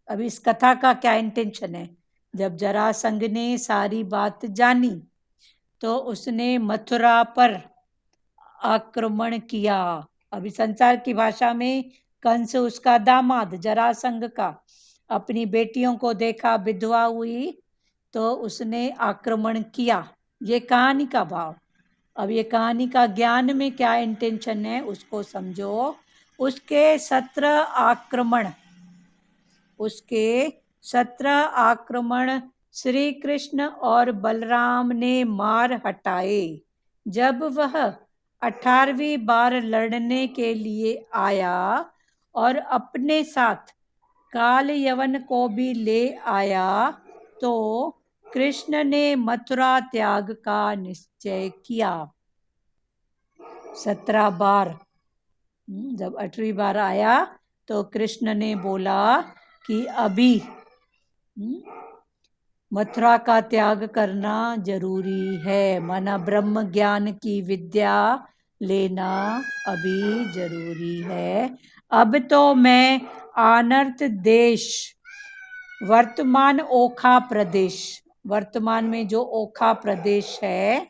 अब इस कथा का क्या इंटेंशन है? जब जरासंध ने सारी बात जानी तो उसने मथुरा पर आक्रमण किया। अभी संसार की भाषा में कंस उसका दामाद जरासंध का, अपनी बेटियों को देखा विधवा हुई तो उसने आक्रमण किया। ये कहानी का भाव। अब ये कहानी का ज्ञान में क्या इंटेंशन है उसको समझो। उसके 17 आक्रमण श्री कृष्ण और बलराम ने मार हटाए। जब वह 18वीं बार लड़ने के लिए आया और अपने साथ काल यवन को भी ले आया तो कृष्ण ने मथुरा त्याग का निश्चय किया। 17 बार, जब 8वीं बार आया तो कृष्ण ने बोला कि अभी मथुरा का त्याग करना जरूरी है, माना ब्रह्म ज्ञान की विद्या लेना अभी जरूरी है। अब तो मैं अनर्थ देश, वर्तमान ओखा प्रदेश, वर्तमान में जो ओखा प्रदेश है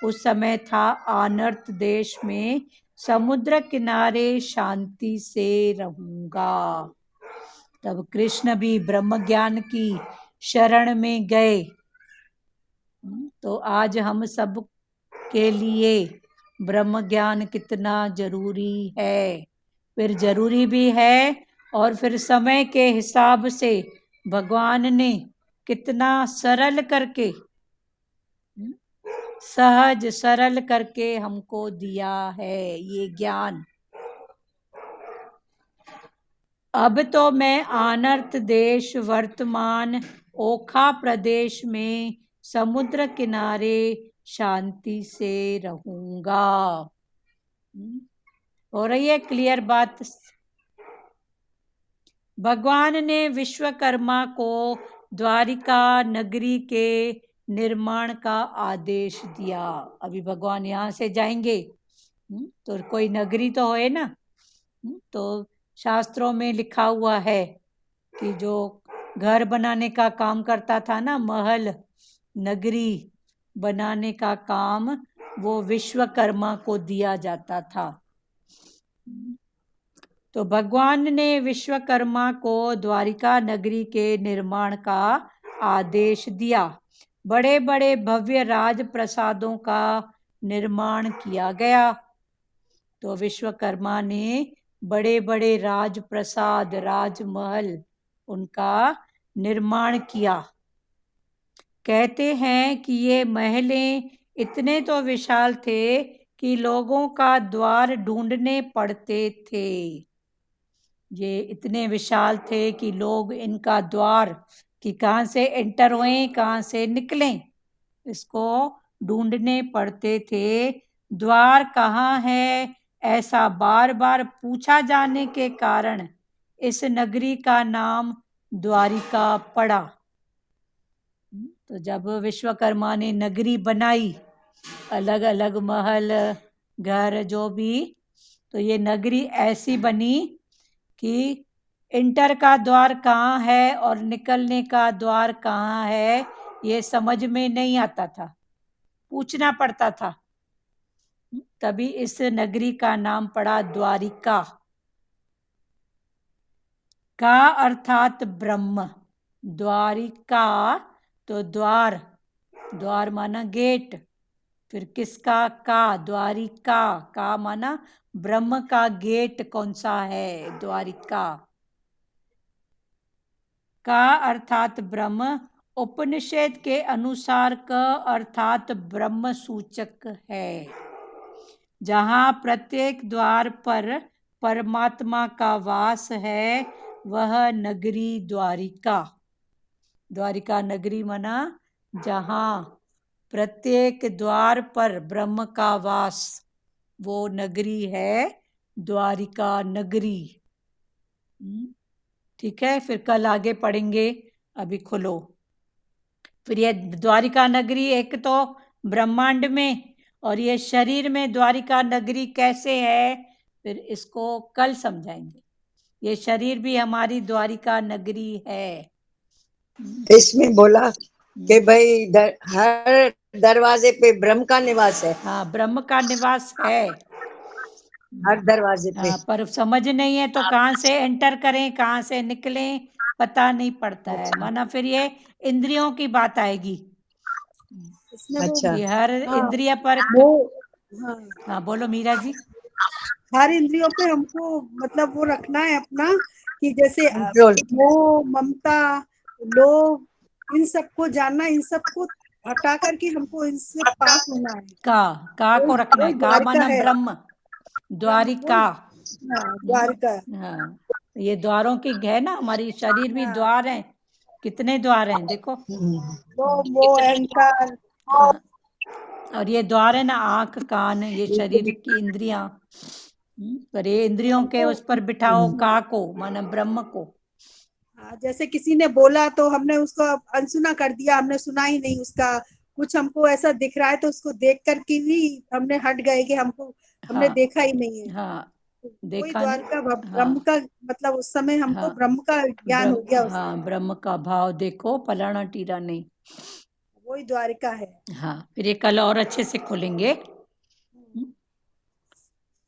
उस समय था अनर्थ देश में, समुद्र किनारे शांति से रहूंगा। तब कृष्ण भी ब्रह्म ज्ञान की शरण में गए। तो आज हम सब के लिए ब्रह्म ज्ञान कितना जरूरी है, फिर जरूरी भी है, और फिर समय के हिसाब से भगवान ने कितना सरल करके, सहज सरल करके हमको दिया है ये ज्ञान। अब तो मैं अनर्थ देश वर्तमान ओखा प्रदेश में समुद्र किनारे शांति से रहूंगा। हो रही है क्लियर बात? भगवान ने विश्वकर्मा को द्वारिका नगरी के निर्माण का आदेश दिया। अभी भगवान यहाँ से जाएंगे तो कोई नगरी तो है ना। तो शास्त्रों में लिखा हुआ है कि जो घर बनाने का काम करता था ना, महल नगरी बनाने का काम, वो विश्वकर्मा को दिया जाता था। तो भगवान ने विश्वकर्मा को द्वारिका नगरी के निर्माण का आदेश दिया। बड़े बड़े भव्य राजप्रसादों का निर्माण किया गया। तो विश्वकर्मा ने बड़े बड़े राजप्रसाद, राजमहल, उनका निर्माण किया। कहते हैं कि ये महलें इतने तो विशाल थे कि लोगों का द्वार ढूंढने पड़ते थे। ये इतने विशाल थे कि लोग इनका द्वार, कि कहाँ से एंटर हुए, कहाँ से निकलें, इसको ढूंढने पड़ते थे। द्वार कहाँ है ऐसा बार बार पूछा जाने के कारण इस नगरी का नाम द्वारिका पड़ा। तो जब विश्वकर्मा ने नगरी बनाई, अलग अलग महल, घर, जो भी, तो ये नगरी ऐसी बनी कि इंटर का द्वार कहाँ है और निकलने का द्वार कहाँ है ये समझ में नहीं आता था, पूछना पड़ता था। तभी इस नगरी का नाम पड़ा द्वारिका। का अर्थात ब्रह्म, द्वारिका तो द्वार, द्वार माना गेट, फिर किसका? का, द्वारिका, का माना ब्रह्म का गेट कौन सा है? द्वारिका। का अर्थात ब्रह्म, उपनिषद के अनुसार क अर्थात ब्रह्म सूचक है। जहाँ प्रत्येक द्वार पर परमात्मा का वास है, वह नगरी द्वारिका। द्वारिका नगरी माना जहाँ प्रत्येक द्वार पर ब्रह्म का वास, वो नगरी है द्वारिका नगरी। ठीक है, फिर कल आगे पढ़ेंगे, अभी खोलो। फिर ये द्वारिका नगरी एक तो ब्रह्मांड में, और ये शरीर में द्वारिका नगरी कैसे है, फिर इसको कल समझाएंगे। ये शरीर भी हमारी द्वारिका नगरी है। इसमें बोला कि भाई हर दरवाजे पे ब्रह्म का निवास है। हाँ, ब्रह्म का निवास है हर दरवाजे पे। हाँ, पर समझ नहीं है तो कहाँ से एंटर करें, कहाँ से निकलें, पता नहीं पड़ता है। माना फिर ये इंद्रियों की बात आएगी। अच्छा, ये हर इंद्रिय पर हाँ बोलो मीरा जी। हर इंद्रियों पे हमको मतलब वो रखना है अपना, कि जैसे कंट्रोल। मोह, ममता, लोभ, इन सबको जानना, इन सबको हटा करके हमको इनसे पास होना है। का को रखना है। का माना ब्रह्म, द्वारिका। द्वारिका। हाँ, ये द्वारों की है ना, हमारी शरीर भी द्वार है। कितने द्वार हैं देखो। मोह, अहंकार। हाँ, और ये द्वार है ना, आंख, कान, ये शरीर की इंद्रियां। पर ये इंद्रियों के उस पर बिठाओ का को, माना ब्रह्म को। जैसे किसी ने बोला तो हमने उसको अनसुना कर दिया, हमने सुना ही नहीं उसका। कुछ हमको ऐसा दिख रहा है तो उसको देख करके भी हमने हट गए कि हमने देखा ही नहीं है। हाँ, कोई देखा द्वार का ब्रह्म का मतलब उस समय हमको हाँ, ब्रह्म का ज्ञान हो गया। हाँ, ब्रह्म का भाव देखो, फलाना टीरा नहीं। वही द्वारिका है। हाँ, फिर ये कल और अच्छे से खोलेंगे।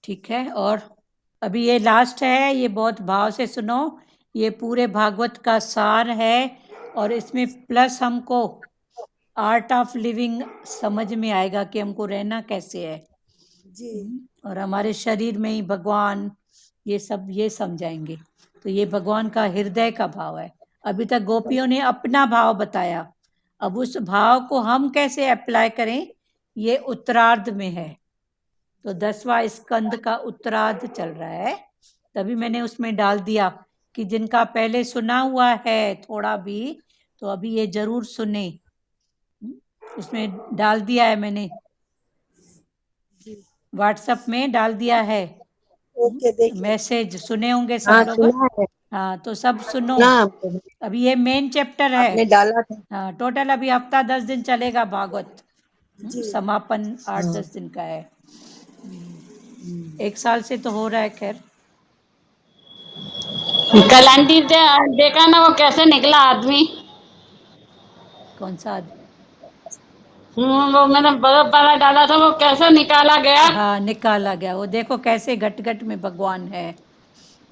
ठीक है। और अभी ये लास्ट है, ये बहुत भाव से सुनो। ये पूरे भागवत का सार है और इसमें प्लस हमको आर्ट ऑफ लिविंग समझ में आएगा कि हमको रहना कैसे है जी। और हमारे शरीर में ही भगवान, ये सब ये समझाएंगे। तो ये भगवान का हृदय का भाव है। अभी तक गोपियों ने अपना भाव बताया, अब उस भाव को हम कैसे अप्लाई करें ये उत्तरार्ध में है। तो 10वां स्कंद का उत्तरार्ध चल रहा है, तभी मैंने उसमें डाल दिया कि जिनका पहले सुना हुआ है थोड़ा भी, तो अभी ये जरूर सुने। उसमें डाल दिया है मैंने, व्हाट्सएप में डाल दिया है ओके, देखिए। मैसेज, सुने होंगे सब हाँ लोग। सुना है। हाँ, तो सब सुनो। सुना आपने अभी ये मेन चैप्टर है। आपने डाला था। हाँ, टोटल अभी हफ्ता 10 दिन चलेगा भागवत। जी। समापन 8-10 दिन का है। 1 साल से तो हो रहा है। खैर, कल आंटी देखा ना वो कैसे निकला आदमी। कौन सा आदमी? वो मैंने बर्फ वाला डाला था, वो कैसे निकाला गया। हाँ, निकाला गया। वो देखो कैसे घट घट में भगवान है।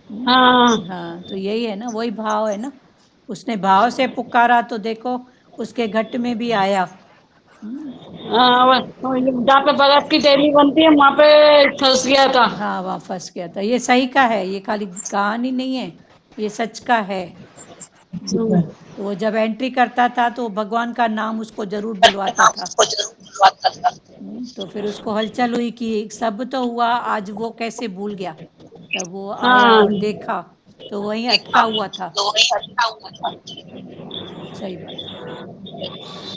हाँ हाँ, तो यही है ना, वही भाव है ना। उसने भाव से पुकारा तो देखो उसके घट में भी आया। हाँ, जहाँ पे बर्फ की देवी बनती है वहाँ पे फंस गया था। हाँ, वहाँ फंस गया था। ये सही का है, ये खाली कहानी नहीं है, ये सच का है। तो वो जब एंट्री करता था तो भगवान का नाम उसको जरूर बुलवाता था। तो फिर उसको हलचल हुई कि सब तो हुआ, आज वो कैसे भूल गया। तब वो आया हाँ और देखा तो वहीं अटका हुआ था। सही बात है।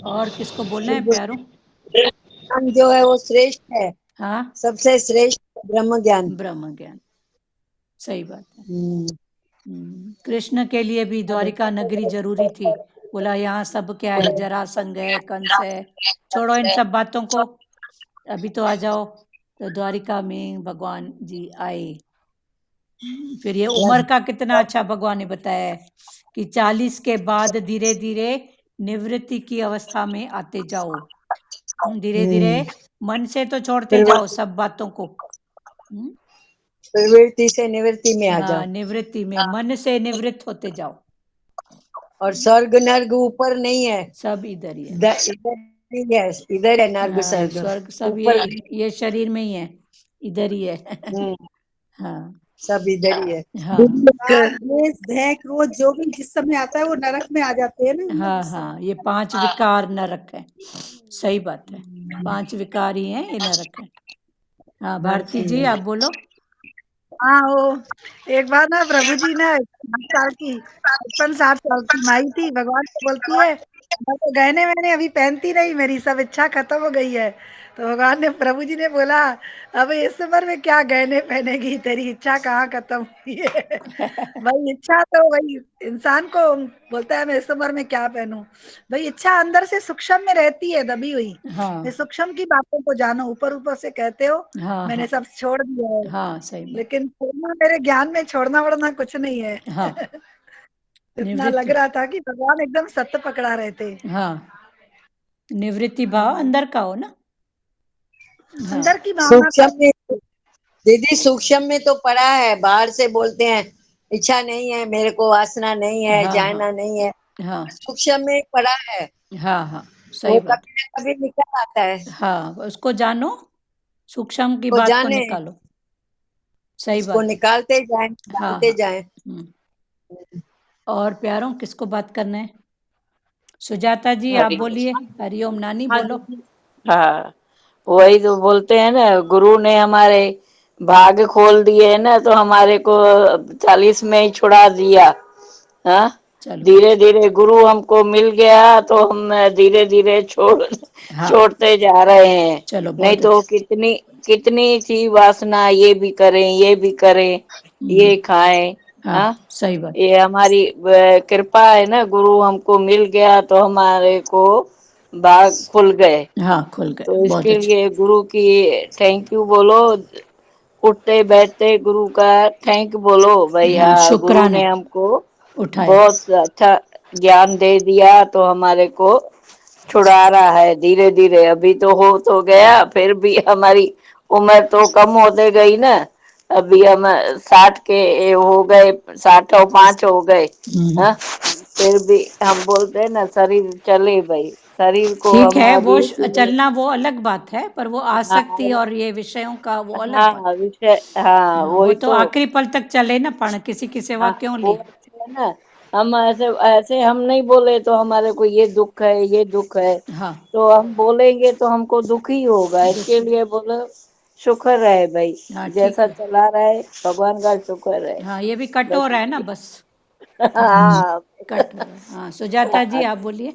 और किसको बोलना है प्यारो? ज्ञान जो है वो श्रेष्ठ है, हाँ, सबसे श्रेष्ठ ब्रह्म ज्ञान। ब्रह्म ज्ञान, सही बात है। हम्म। कृष्ण के लिए भी द्वारिका नगरी जरूरी थी। बोला यहाँ सब क्या है, जरासंध है, कंस है, छोड़ो इन सब बातों को, अभी तो आ जाओ। तो द्वारिका में भगवान जी आए। फिर ये उम्र का कितना अच्छा भगवान ने बताया है कि 40 के बाद धीरे धीरे निवृत्ति की अवस्था में आते जाओ। धीरे धीरे मन से तो छोड़ते जाओ सब बातों को। प्रवृत्ति से निवृत्ति में आ जाओ। हाँ, निवृत्ति में मन से निवृत्त होते जाओ। और स्वर्ग नर्ग ऊपर नहीं है, सब इधर ही है। इधर ही है, इधर है नर्ग हाँ, स्वर्ग, स्वर्ग सब ऊपर नहीं। ये शरीर में ही है, इधर ही है। हाँ सब इधर ही है। हाँ राग, द्वेष, भय, क्रोध जो भी जिस समय आता है वो नरक में आ जाते हैं ना हम लोग हाँ उस समय। हाँ, ये 5 विकार नरक है। सही बात है, 5 विकार ही है, ये नरक है। हाँ, भारती जी आप बोलो। हाँ, वो एक बार ना प्रभु जी ने 60 साल की 55-60 साल की माई थी, भगवान को बोलती है मैं तो गहने मैंने अभी पहनती नहीं, मेरी सब इच्छा खत्म हो गई है। तो भगवान ने, प्रभु जी ने बोला अब इस उम्र में क्या गहने पहनेगी, तेरी इच्छा कहाँ खत्म हुई है। भाई इच्छा तो वही इंसान को बोलता है मैं इस उम्र में क्या पहनूं। भाई इच्छा अंदर से सूक्ष्म में रहती है दबी हुई। हाँ सूक्ष्म की बातों को जानो, ऊपर ऊपर से कहते हो हाँ मैंने हाँ सब छोड़ दिया है, हाँ, सही बात। लेकिन छोड़ना मेरे ज्ञान में छोड़ना वड़ना कुछ नहीं है। हाँ, इतना लग निवृत्ति। रहा था कि भगवान एकदम सत्य पकड़ा रहे थे। हाँ, निवृत्ति भाव अंदर का हो ना। हाँ अंदर की भावना सूक्ष्म का। में दीदी, सूक्ष्म में तो पड़ा है, बाहर से बोलते हैं इच्छा नहीं है, मेरे को वासना नहीं है, हाँ जानना नहीं है। हाँ सूक्ष्म में पड़ा है, हाँ हाँ, वो सही बात। कभी ना कभी निकल आता है। हाँ, उसको जानो, सूक्ष्म की वो बात को जाने, निकालो। सही उसको बात है। निकालते जाएं, हाँ निकालते हाँ। जाएं। और प्यारों किसको बात करना है? सुजाता जी आप बोलिए। हरिओम नानी हाँ बोलो। दीदी। हाँ, वही तो बोलते हैं ना, गुरु ने हमारे भाग खोल दिए है ना, तो हमारे को 40 में ही छुड़ा दिया। हाँ, चलो धीरे धीरे गुरु हमको मिल गया तो हम धीरे धीरे हाँ, छोड़ते जा रहे हैं। चलो नहीं बहुत तो अच्छा। कितनी कितनी थी वासना, ये भी करें ये भी करें, ये खाएं। हाँ, हाँ, सही बात। ये हमारी कृपा है ना, गुरु हमको मिल गया तो हमारे को भाग खुल गए। हाँ, खुल गए, तो बहुत इसके अच्छा। लिए गुरु की थैंक यू बोलो, उठते बैठते गुरु का थैंक बोलो हाँ, भैया। गुरु शुक्राना, ने हमको उठाया। बहुत अच्छा ज्ञान दे दिया तो हमारे को छुड़ा रहा है धीरे धीरे। अभी तो हो तो गया, फिर भी हमारी उम्र तो कम होते गई ना। अभी हम 60 के हो गए, 60 और 5 हो गए। हाँ, फिर भी हम बोलते हैं ना शरीर चले भाई, शरीर को ठीक है, हमारी चलना वो अलग बात है, पर वो आसक्ति हाँ और ये विषयों का वो अलग बात हाँ विषय, हाँ है। वो वही तो तो। आखिरी पल तक चले ना, पण किसी की सेवा हाँ क्यों वो ले। अच्छे है ना। हम ऐसे ऐसे हम नहीं बोले तो हमारे को ये दुख है, ये दुख है, हाँ, तो हम बोलेंगे तो हमको दुख ही होगा। इसके दुखी। लिए बोलो शुक्र है भाई, हाँ, ठीक जैसा है। चला रहा है भगवान का शुक्र है। हाँ, ये भी कठोर बस है ना, बस हाँ कठोर है। हाँ, सुजाता जी आप बोलिए।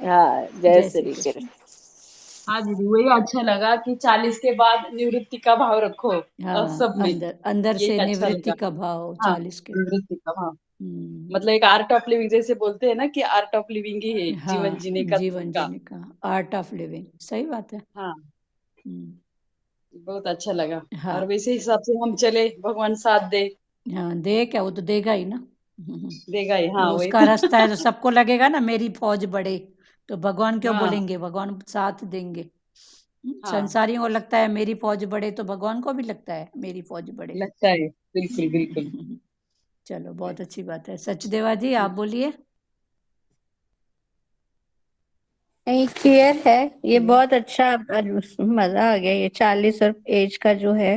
हाँ, जय जय श्री श्री कृष्ण। कृष्ण। हाँ दीदी, वही अच्छा लगा कि 40 के बाद निवृत्ति का भाव रखो हाँ, सब में। अंदर अंदर ये से एक अच्छा निवृत्ति लगा। का भाव हाँ, 40 के बाद। निवृत्ति का भाव हम्म, मतलब एक आर्ट ऑफ लिविंग, जैसे बोलते हैं ना कि आर्ट ऑफ लिविंग ही है जीवन हाँ, जीने का जीवन तरीका। जीने का आर्ट ऑफ लिविंग, सही बात है। हाँ, हम्म, बहुत अच्छा लगा। हाँ और वैसे हिसाब से हम चले, भगवान साथ दे, हाँ, दे क्या, वो तो देगा ही ना। देगा ही। हाँ वो वही उसका तो। रास्ता है, तो सबको लगेगा ना मेरी फौज बढ़े, तो भगवान क्यों हाँ बोलेंगे, भगवान साथ देंगे। हाँ, संसारियों को लगता है मेरी फौज बढ़े, तो भगवान को भी लगता है मेरी फौज बढ़े। लगता है, बिल्कुल बिल्कुल। चलो, बहुत अच्छी बात है। सचदेवा जी आप बोलिए। नहीं, क्लियर है ये, Clear। बहुत अच्छा। मजा आ गया ये 40 और एज का जो है।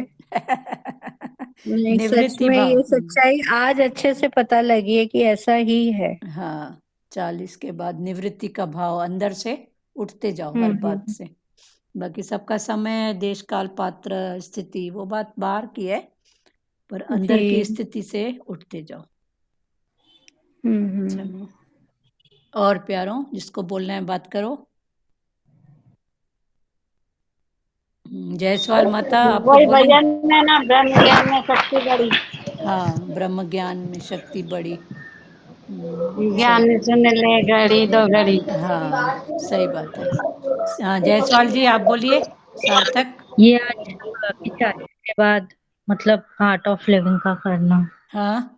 नहीं, सच निवृत्ति में भाव। ये सच्चाई आज अच्छे से पता लगी है कि ऐसा ही है। हाँ, 40 के बाद निवृत्ति का भाव अंदर से उठते जाओ हर बात हम्म। से। बाकी सबका समय, देश काल पात्र स्थिति वो बात बाहर की है, पर अंदर की जी। स्थिति से उठते जाओ। हम्म। चलो, और प्यारों जिसको बोलना है बात करो। जयसवाल माता आप कुछ वही बोलेंगे। भजन में ना, ब्रह्म ज्ञान में शक्ति बड़ी, हाँ, ब्रह्म ज्ञान में शक्ति बड़ी। सही। ज्ञान सुन ले घड़ी दो घड़ी। हाँ, सही बात है। हाँ, जायसवाल जी आप बोलिए। सार्थक। ये अच्छा लगा कि 40 के बाद मतलब आर्ट ऑफ लिविंग का करना। हाँ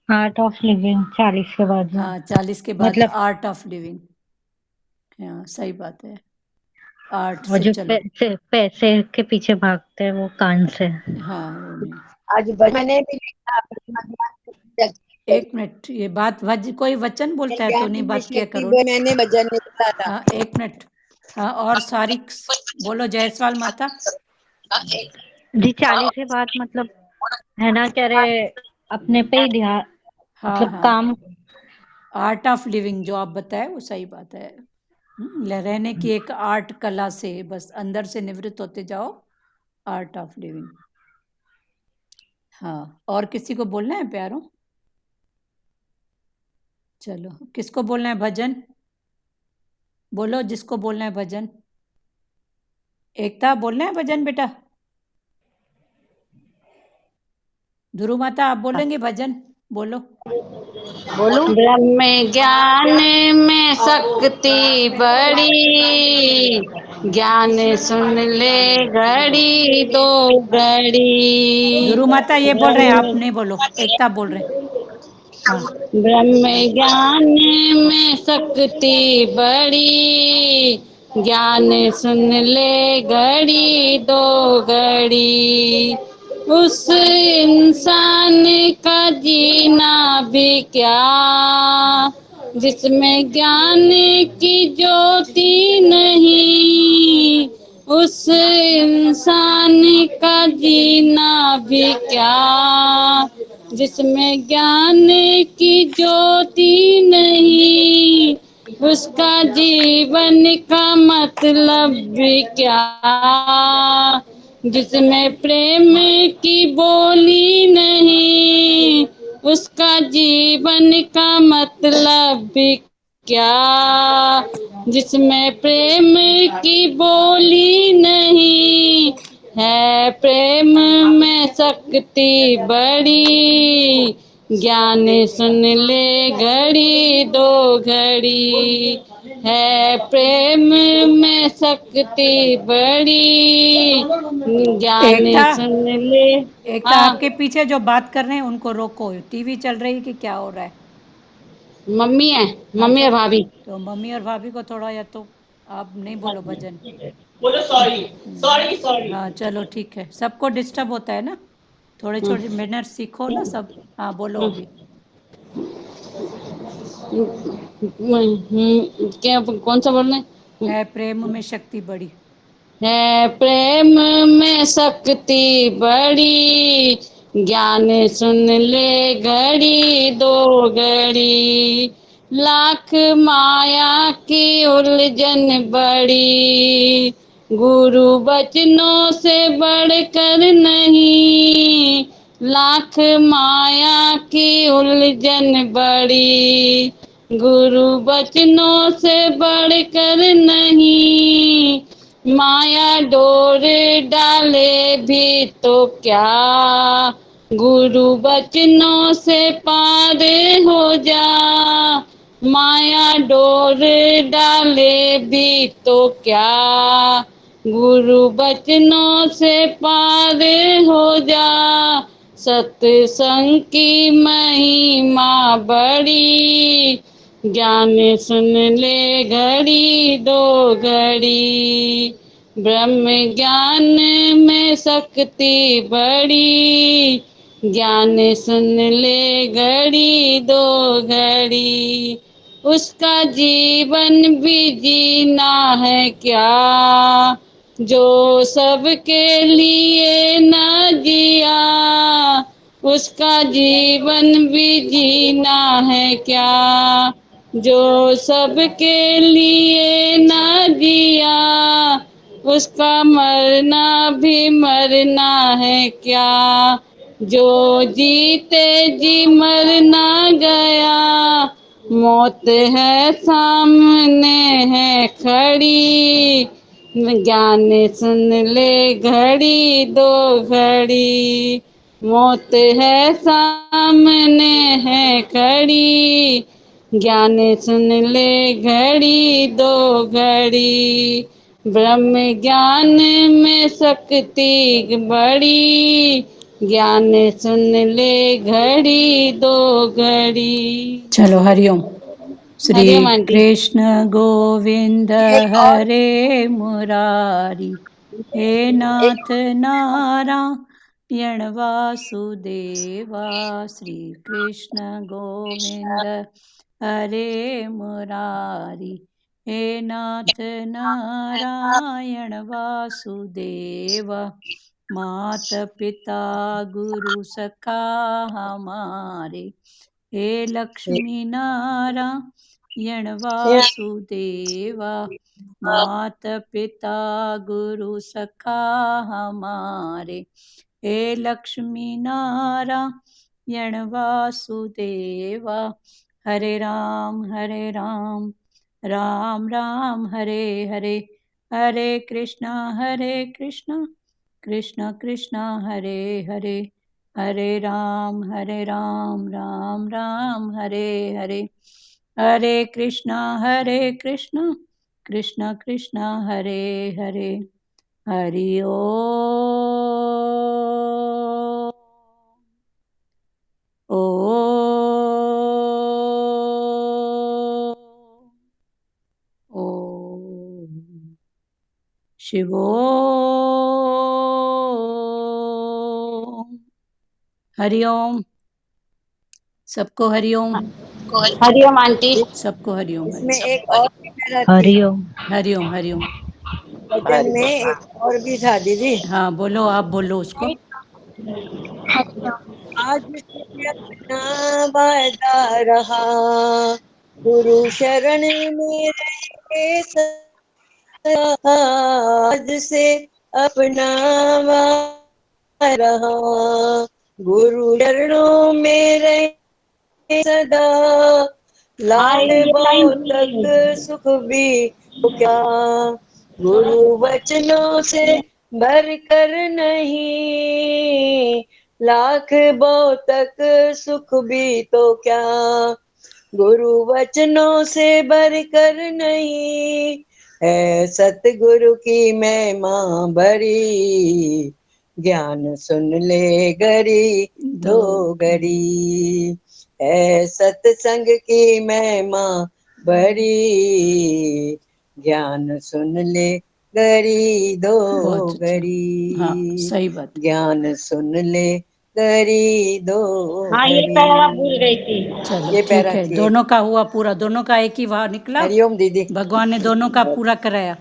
आर्ट ऑफ लिविंग 40 के बाद ना, हाँ, 40 के बाद मतलब आर्ट ऑफ लिविंग। हाँ, सही बात है, आर्ट वो से जो चलो। पैसे पैसे के पीछे भागते हैं वो कान से। हाँ, वो नहीं। आज मैंने भी लिखा ब्रह्म ज्ञान में शक्ति एक मिनट, ये बात कोई वचन बोलता है तो नहीं, ज्ञान में बात किया शक्ति करो। मैंने भजन निकला था। हाँ, एक मिनट। हाँ, और सारी बोलो जयसवाल माता। जी, 40 के बाद मतलब है ना, कह रहे अपने पे ही ध्यान, हाँ मतलब हाँ, काम। आर्ट ऑफ लिविंग जो आप बताए वो सही बात है। रहने की एक आर्ट कला से बस अंदर से निवृत्त होते जाओ, आर्ट ऑफ लिविंग। हाँ, और किसी को बोलना है प्यारों। चलो, किसको बोलना है भजन, बोलो जिसको बोलना है भजन। एकता बोलना है भजन बेटा। ध्रुव माता आप बोलेंगे भजन, बोलो। बोलू। ब्रह्म ज्ञान में शक्ति बड़ी, ज्ञान सुन ले घड़ी दो घड़ी। ध्रुव माता ये बोल रहे हैं, आप ब्रह्म नहीं बोलो, एकता बोल रहे हैं। हाँ, ब्रह्म ज्ञान में शक्ति बड़ी, ज्ञान सुन ले घड़ी दो घड़ी। उस इंसान का जीना भी क्या, जिसमें ज्ञान की ज्योति नहीं। उस इंसान का जीना भी क्या, जिसमें ज्ञान की ज्योति नहीं। उसका जीवन का मतलब भी क्या, जिसमें प्रेम की बोली नहीं। उसका जीवन का मतलब भी क्या, जिसमें प्रेम की बोली नहीं है। प्रेम में शक्ति बड़ी, ज्ञान सुन ले घड़ी दो घड़ी। है प्रेम में शक्ति बड़ी, ज्ञान एकता, सुन ले। एकता हाँ आपके पीछे जो बात कर रहे हैं उनको रोको, टीवी चल रही है कि क्या हो रहा है। मम्मी है, मम्मी और भाभी। तो मम्मी और भाभी को थोड़ा, या तो आप नहीं बोलो भजन। बोलो सॉरी, सॉरी सॉरी। हाँ चलो ठीक है, सबको डिस्टर्ब होता है ना, थोड़े थोड़े मिनट सीखो ना सब। हाँ बोलो अभी। क्या कौन सा बोलना है? है प्रेम में शक्ति बड़ी। है प्रेम में शक्ति बड़ी, ज्ञान सुन ले घड़ी दो घड़ी, लाख माया की उलझन बड़ी, गुरु बचनों से बढ़कर नहीं, लाख माया की उलझन बड़ी, गुरु बचनों से बढ़कर नहीं, माया डोर डाले भी तो क्या, गुरु बचनों से पार हो जा, माया डोर डाले भी तो क्या, गुरु बचनों से पार हो जा, सत्संग की महिमा बड़ी, ज्ञान सुन ले घड़ी दो घड़ी, ब्रह्म ज्ञान में शक्ति बड़ी, ज्ञान सुन ले घड़ी दो घड़ी, उसका जीवन भी जीना है क्या, जो सबके लिए न जिया, उसका जीवन भी जीना है क्या, जो सबके लिए न जिया, उसका मरना भी मरना है क्या, जो जीते जी मरना गया, मौत है सामने है खड़ी, ज्ञान सुन ले घड़ी दो घड़ी, मौत है सामने है खड़ी, ज्ञान सुन ले घड़ी दो घड़ी, ब्रह्म ज्ञान में शक्ति बड़ी, ज्ञान सुन ले घड़ी दो घड़ी। चलो हरिओम। श्री हरिओम आंटी। कृष्ण गोविंद एक और हरे मुरारी, हे नाथ नारायण वासुदेवा, श्री कृष्ण गोविंद हरे मुरारी, हे नाथ नारायण वासुदेवा, मात पिता गुरु सखा हमारे, हे लक्ष्मी नारायण वासुदेवा, मात पिता गुरु सखा हमारे, हे लक्ष्मी नारायण वासुदेवा, हरे राम राम राम हरे हरे, हरे कृष्णा कृष्ण कृष्ण हरे हरे, हरे राम राम राम हरे हरे, हरे कृष्णा कृष्ण कृष्ण हरे हरे, हरि ओ शिवो हरिओम। सबको हरिओम। हरिओम आंटी। सबको हरिओम इसमें हरिओम एक और भी था हरिओम। हरिओम हरिओम। भजन में, एक और भी था दीदी। हाँ बोलो, आप बोलो उसको। आज से अपना वादा रहा, गुरु शरण में रहे सदा, आज से अपना वादा रहा, गुरु चरणों में रहे सदा, हाँ लाख ये लाइन बहुत भूल तक गई। सुख भी तो क्या, गुरु वचनों से भर कर नहीं, लाख बहुत तक सुख भी तो क्या, गुरु वचनों से भर कर नहीं, है सतगुरु की महिमा बड़ी, ज्ञान सुन ले घड़ी दो घड़ी, है सत्संग की महिमा बड़ी, ज्ञान सुन ले गरी दो बहुत अच्छा। गरी, हाँ, सही बात। ज्ञान सुन ले गरी दो हाँ ये गरी। पैरा भूल गई थी। चलो ये ठीक पैरा है, थी। दोनों का हुआ पूरा, दोनों का एक ही वाह निकला। हरिओम दीदी। भगवान ने दोनों का पूरा कराया।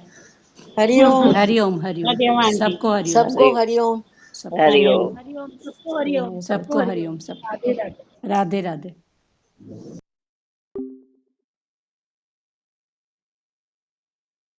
हरिओम। हरिओम हरिओम, हरिओम आंटी। सबको हरिओम, सबको हरिओम। सबको हरिओम। हरिओम, सबको हरिओम, सबको हरिओम, सबको राधे राधे। राधे राधे।